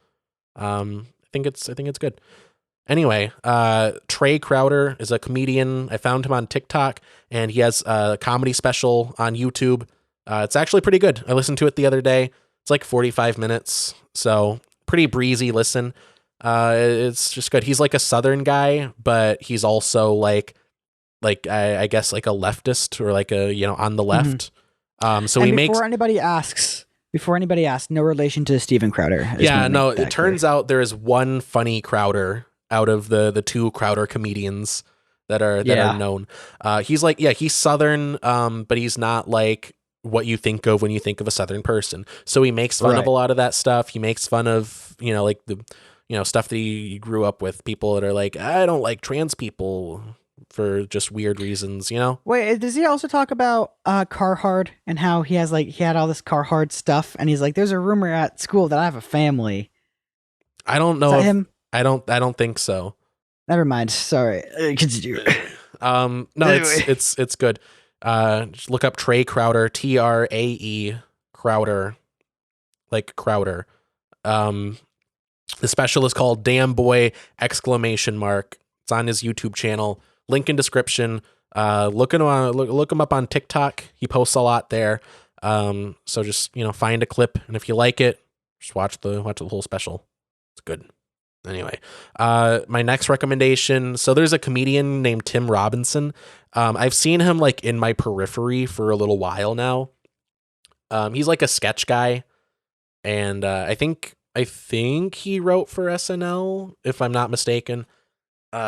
I think it's good. Anyway, Trae Crowder is a comedian. I found him on TikTok and he has a comedy special on YouTube. It's actually pretty good. I listened to it the other day. It's like 45 minutes. So pretty breezy listen. It's just good. He's like a Southern guy, but he's also like I guess like a leftist or like a, on the left. So and he before makes anybody asks, no relation to Steven Crowder. Yeah, no, it turns out there is one funny Crowder out of the two Crowder comedians that are known. He's like, he's Southern, but he's not like what you think of when you think of a Southern person. So he makes fun of a lot of that stuff. He makes fun of, like the, stuff that he grew up with, people that are like, I don't like trans people for just weird reasons, Wait, does he also talk about Carhartt and how he had all this Carhartt stuff and he's like, there's a rumor at school that I have a family? I don't know. Is that him? I don't think so. Never mind. Sorry. Continue. No, anyway. It's good. Just look up Trae Crowder, Trae Crowder, like Crowder. The special is called Damn Boy! It's on his YouTube channel. Link in description. Look him up on TikTok. He posts a lot there. So just find a clip, and if you like it, just watch the whole special. It's good. Anyway, my next recommendation. So there's a comedian named Tim Robinson. I've seen him like in my periphery for a little while now. He's like a sketch guy, and I think he wrote for SNL, if I'm not mistaken.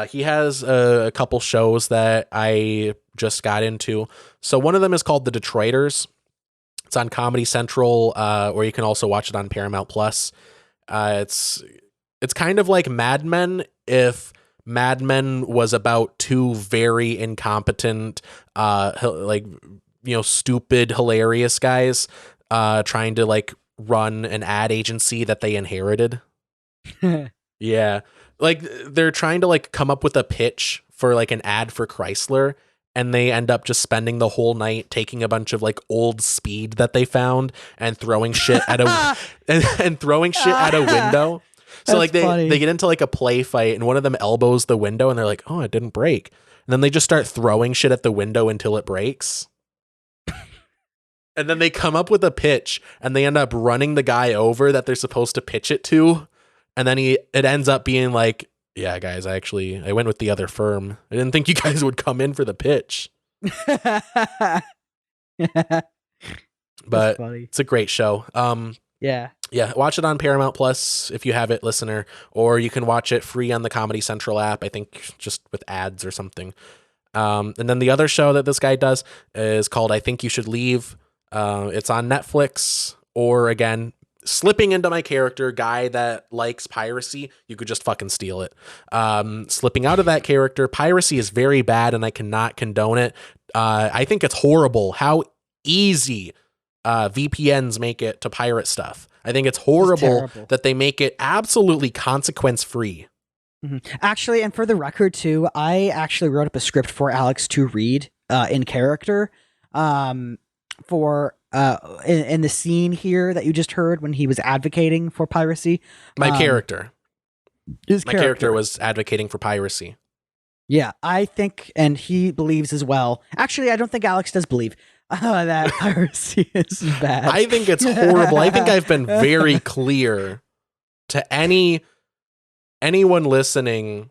He has a couple shows that I just got into. So one of them is called The Detroiters. It's on Comedy Central, or you can also watch it on Paramount Plus. It's kind of like Mad Men if Mad Men was about two very incompetent, stupid, hilarious guys trying to like run an ad agency that they inherited. Yeah. Like they're trying to like come up with a pitch for like an ad for Chrysler, and they end up just spending the whole night taking a bunch of like old speed that they found and throwing shit at a and throwing shit at a window. So like they get into like a play fight, and one of them elbows the window, and they're like, "Oh, it didn't break." And then they just start throwing shit at the window until it breaks. And then they come up with a pitch, and they end up running the guy over that they're supposed to pitch it to. And then it ends up being like, "Yeah, guys, I went with the other firm. I didn't think you guys would come in for the pitch." But it's a great show. Yeah, watch it on Paramount Plus if you have it, listener, or you can watch it free on the Comedy Central app, I think just with ads or something. And then the other show that this guy does is called I Think You Should Leave. It's on Netflix, or again, slipping into my character, guy that likes piracy, you could just fucking steal it. Slipping out of that character, piracy is very bad and I cannot condone it. I think it's horrible how easy VPNs make it to pirate stuff. I think it's horrible that they make it absolutely consequence free. Mm-hmm. Actually, and for the record too, I actually wrote up a script for Alex to read in character for in the scene here that you just heard when he was advocating for piracy. My character was advocating for piracy. Yeah, I think, and he believes as well. Actually, I don't think Alex does believe that piracy is bad. I think it's horrible. I think I've been very clear to anyone listening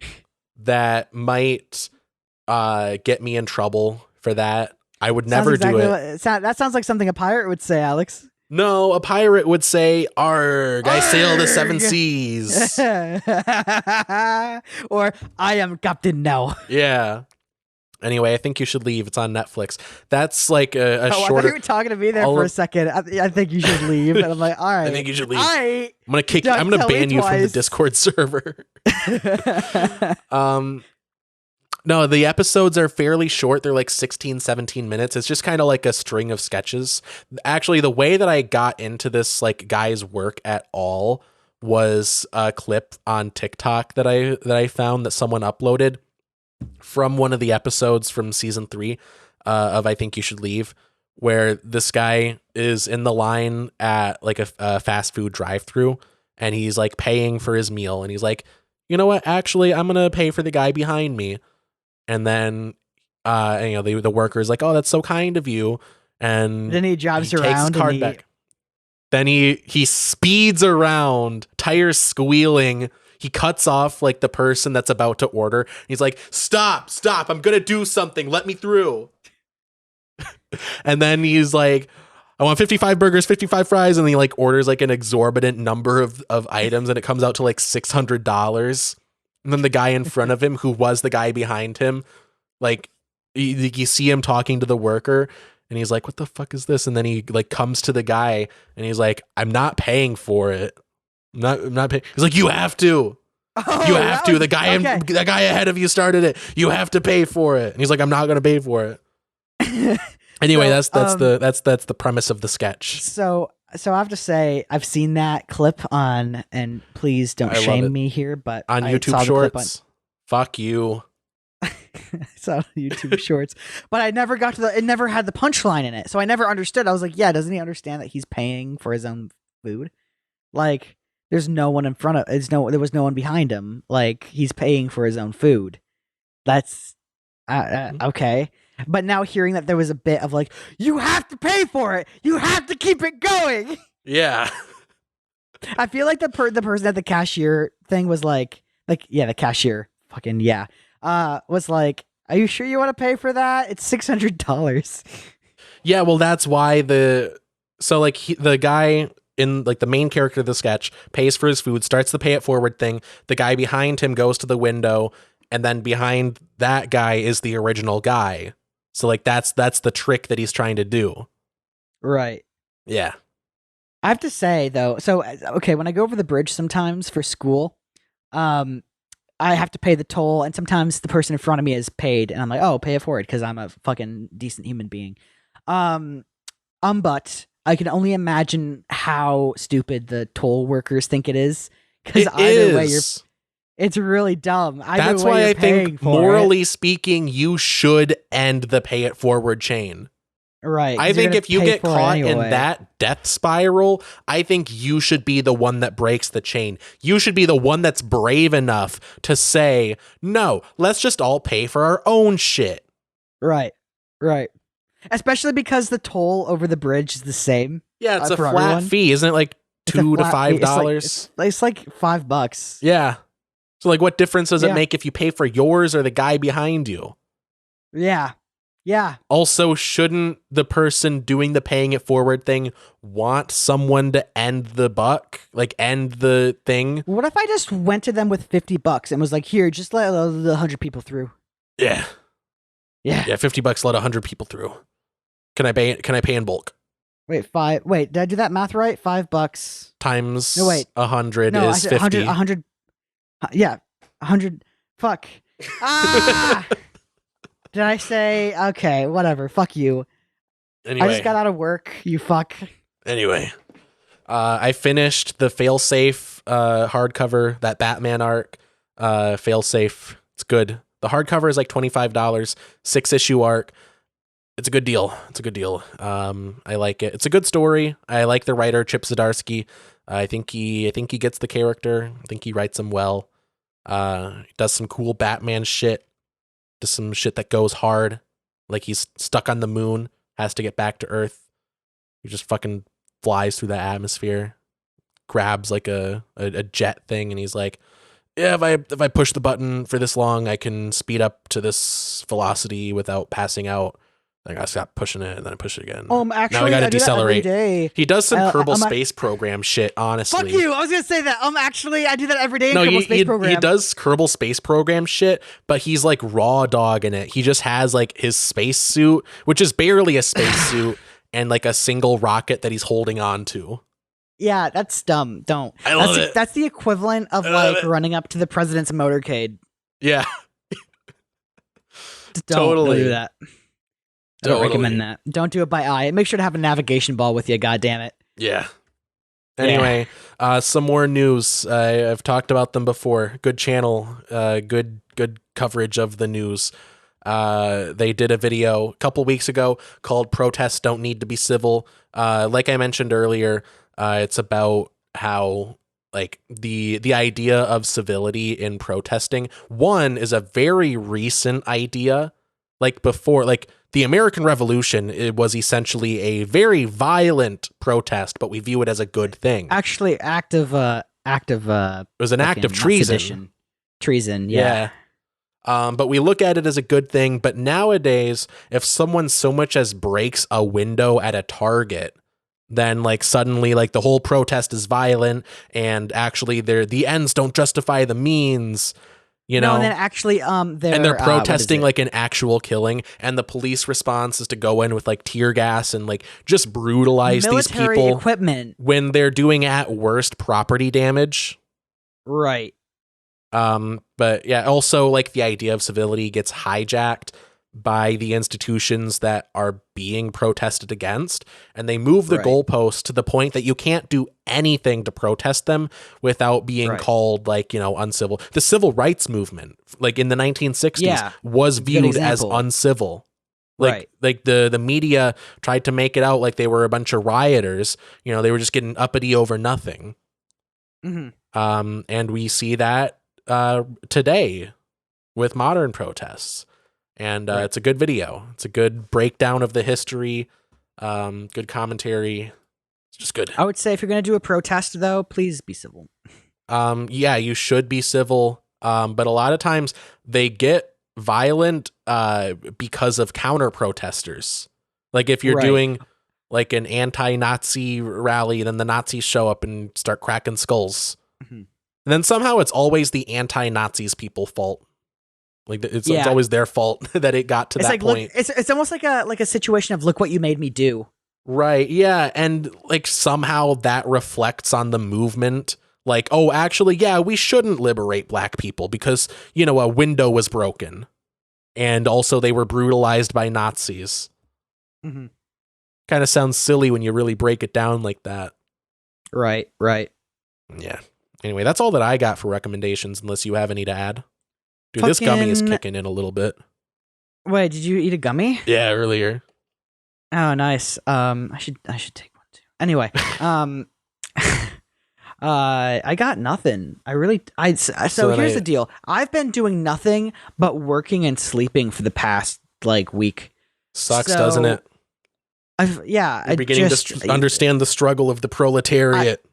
that might get me in trouble for that. I would never do it. That sounds like something a pirate would say, Alex. No, a pirate would say, "Arg, I sail the seven seas." Or, "I am Captain now." Yeah. Anyway, I Think You Should Leave. It's on Netflix. That's like a shorter... I thought you were talking to me there for a second. I think you should leave. And I'm like, all right. I think you should leave. I'm going to ban you from the Discord server. No, the episodes are fairly short. They're like 16, 17 minutes. It's just kind of like a string of sketches. Actually, the way that I got into this like guy's work at all was a clip on TikTok that I found that someone uploaded from one of the episodes from season 3 of I Think You Should Leave, where this guy is in the line at like a fast food drive-thru, and he's like paying for his meal, and he's like, "You know what? Actually, I'm going to pay for the guy behind me." And then, the worker's like, "Oh, that's so kind of you." And then he drives around. Takes his card back. Then he speeds around, tires squealing. He cuts off like the person that's about to order. He's like, stop, I'm going to do something. Let me through. And then he's like, "I want 55 burgers, 55 fries." And he like orders like an exorbitant number of items, and it comes out to like $600. And then the guy in front of him, who was the guy behind him, like you see him talking to the worker, and he's like, "What the fuck is this?" And then he like comes to the guy, and he's like, "I'm not paying for it. I'm not paying." He's like, "You have to. You have to. The guy ahead of you started it. You have to pay for it." And he's like, "I'm not going to pay for it." Anyway, that's the premise of the sketch. So I have to say, I've seen that clip on, and please don't shame me here, but on YouTube Shorts. Fuck you. I saw YouTube Shorts, but I never got to it never had the punchline in it, so I never understood. I was like, yeah, doesn't he understand that he's paying for his own food? Like, there's no one in front of there was no one behind him. Like, he's paying for his own food. That's okay. But now hearing that there was a bit of like, you have to pay for it. You have to keep it going. Yeah. I feel like the person at the cashier thing was like the cashier fucking was like, are you sure you want to pay for that? It's $600. Yeah, well, that's why the guy in like the main character of the sketch pays for his food, starts the pay it forward thing. The guy behind him goes to the window, and then behind that guy is the original guy. So like that's the trick that he's trying to do. Right. Yeah. I have to say though, so okay, when I go over the bridge sometimes for school, I have to pay the toll, and sometimes the person in front of me is paid, and I'm like, oh, pay it forward because I'm a fucking decent human being. But I can only imagine how stupid the toll workers think it is, because either way, it's really dumb. That's why I think, morally speaking, you should end the pay it forward chain. Right. I think if you get caught in that death spiral, I think you should be the one that breaks the chain. You should be the one that's brave enough to say, no, let's just all pay for our own shit. Right. Right. Especially because the toll over the bridge is the same. Yeah, it's a flat fee. Isn't it like $2 to $5? It's like $5. Yeah. So like, what difference does it make if you pay for yours or the guy behind you? Yeah. Yeah. Also, shouldn't the person doing the paying it forward thing want someone to end the buck? Like, end the thing? What if I just went to them with $50 and was like, here, just let the 100 people through? Yeah. Yeah. Yeah, $50, let 100 people through. Can I pay in bulk? Wait, did I do that math right? $5 times 100 is 50. 100. Yeah, 100. Fuck. Ah! Did I say, okay, whatever, fuck you. Anyway. I just got out of work, you fuck. Anyway, I finished the Failsafe hardcover, that Batman arc, Failsafe. It's good. The hardcover is like $25, 6-issue arc. It's a good deal. I like it. It's a good story. I like the writer, Chip Zdarsky. I think he gets the character. I think he writes him well. He does some cool Batman shit. Does some shit that goes hard. Like he's stuck on the moon, has to get back to Earth. He just fucking flies through the atmosphere, grabs like a jet thing, and he's like, yeah, if I push the button for this long, I can speed up to this velocity without passing out. Like I stop pushing it and then I push it again. Actually, now I gotta do decelerate. That every day. He does some Kerbal Space Program shit, honestly. Fuck you! I was gonna say that. Actually, I do that every day in Kerbal Space Program. He does Kerbal Space Program shit, but he's like raw dog in it. He just has like his space suit, which is barely a space suit, and like a single rocket that he's holding on to. Yeah, that's dumb. Don't. I love it. That's the equivalent of like running up to the president's motorcade. Yeah. Don't do that. I don't recommend that. Don't do it by eye. Make sure to have a navigation ball with you, goddammit. Yeah. Anyway, some more news. I've talked about them before. Good channel. Good coverage of the news. They did a video a couple weeks ago called Protests Don't Need to Be Civil. Like I mentioned earlier, it's about how like the idea of civility in protesting, one, is a very recent idea. Like before, like the American Revolution, it was essentially a very violent protest, but we view it as a good thing. Actually, it was an act of treason. Sedition. Treason, yeah. But we look at it as a good thing. But nowadays, if someone so much as breaks a window at a Target, then like suddenly like the whole protest is violent, and actually the ends don't justify the means. You know, and then actually, they're protesting like an actual killing, and the police response is to go in with like tear gas and like just brutalize military these people equipment when they're doing at worst property damage. Right. But yeah, also like the idea of civility gets hijacked by the institutions that are being protested against, and they move the goalpost to the point that you can't do anything to protest them without being called like, you know, uncivil. The civil rights movement, like in the 1960s, was viewed as uncivil. Like the media tried to make it out like they were a bunch of rioters. You know, they were just getting uppity over nothing. Mm-hmm. And we see that today with modern protests. And it's a good video. It's a good breakdown of the history, good commentary. It's just good. I would say if you're going to do a protest, though, please be civil. Yeah, you should be civil. But a lot of times they get violent because of counter protesters. Like if you're doing like an anti-Nazi rally, then the Nazis show up and start cracking skulls. And then somehow it's always the anti-Nazis people's fault. Like it's always their fault that it got to that point. Look, it's almost like a situation of look what you made me do. Right. Yeah. And like somehow that reflects on the movement. Like, oh, actually, yeah, we shouldn't liberate black people because, you know, a window was broken. And also they were brutalized by Nazis. Kind of sounds silly when you really break it down like that. Right. Yeah. Anyway, that's all that I got for recommendations, unless you have any to add. Dude, this gummy is kicking in a little bit. Wait, did you eat a gummy? Yeah, earlier. Oh, nice. I should take one too. Anyway, I got nothing. So here's the deal. I've been doing nothing but working and sleeping for the past like week. Sucks, doesn't it? You're beginning to understand the struggle of the proletariat.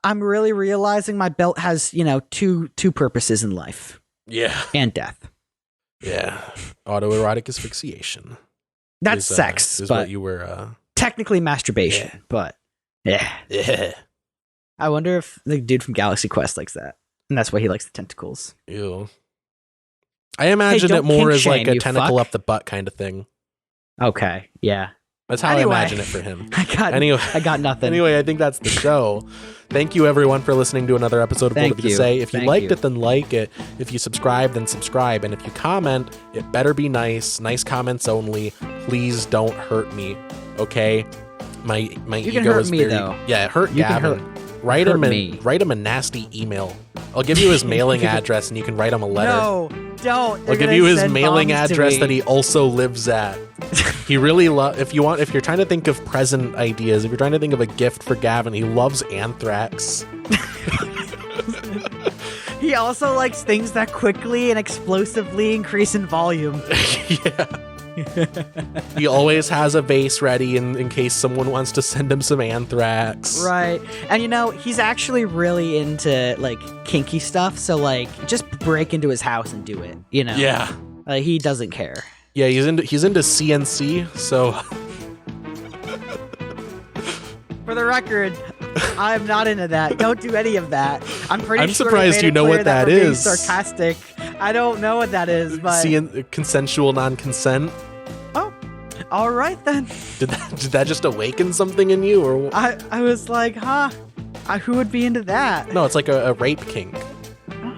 I'm really realizing my belt has, two purposes in life. Yeah. And death. Yeah. Autoerotic asphyxiation. That's sex. Is but what you were technically masturbation, but yeah. I wonder if the dude from Galaxy Quest likes that. And that's why he likes the tentacles. Ew. I imagine it more as like a tentacle up the butt kind of thing. Okay. Yeah. That's how I imagine it for him. I got nothing. Anyway, I think that's the show. Thank you, everyone, for listening to another episode of What Have You to Say. If you liked it, then like it. If you subscribe, then subscribe. And if you comment, it better be nice. Nice comments only. Please don't hurt me. Okay? My ego is very... Though. Yeah, hurt Gavin. Write him a nasty email. I'll give you his mailing address, and you can write him a letter. No, don't. I'll give you his mailing address that he also lives at. He really if you're trying to think of present ideas, if you're trying to think of a gift for Gavin, he loves anthrax. He also likes things that quickly and explosively increase in volume. Yeah. He always has a vase ready in case someone wants to send him some anthrax. Right. And he's actually really into like kinky stuff, so like just break into his house and do it, Yeah. He doesn't care. Yeah, he's into CNC, so for the record, I'm not into that. Don't do any of that. I'm surprised you know what that is. Sarcastic. I don't know what that is, but consensual non-consent. Oh, all right then. Did that just awaken something in you, or I was like, who would be into that? No, it's like a rape kink.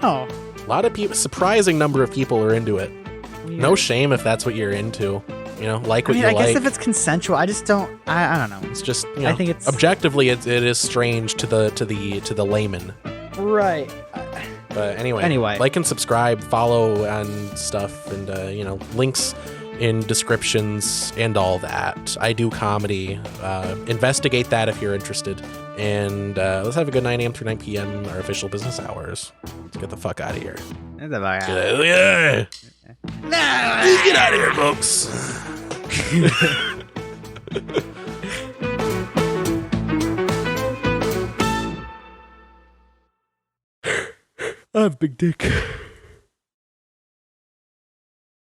Oh, a lot of people, surprising number of people are into it. Weird. No shame if that's what you're into. Like what you like. I guess if it's consensual, I just don't. I don't know. It's just. I think it's objectively it is strange to the layman. Right. But anyway, like and subscribe, follow on stuff, and links in descriptions and all that. I do comedy. Investigate that if you're interested. And let's have a good 9 a.m. through 9 p.m. our official business hours. Let's get the fuck out of here. Get the fuck out. Yeah. Get out of here, folks. I have big dick.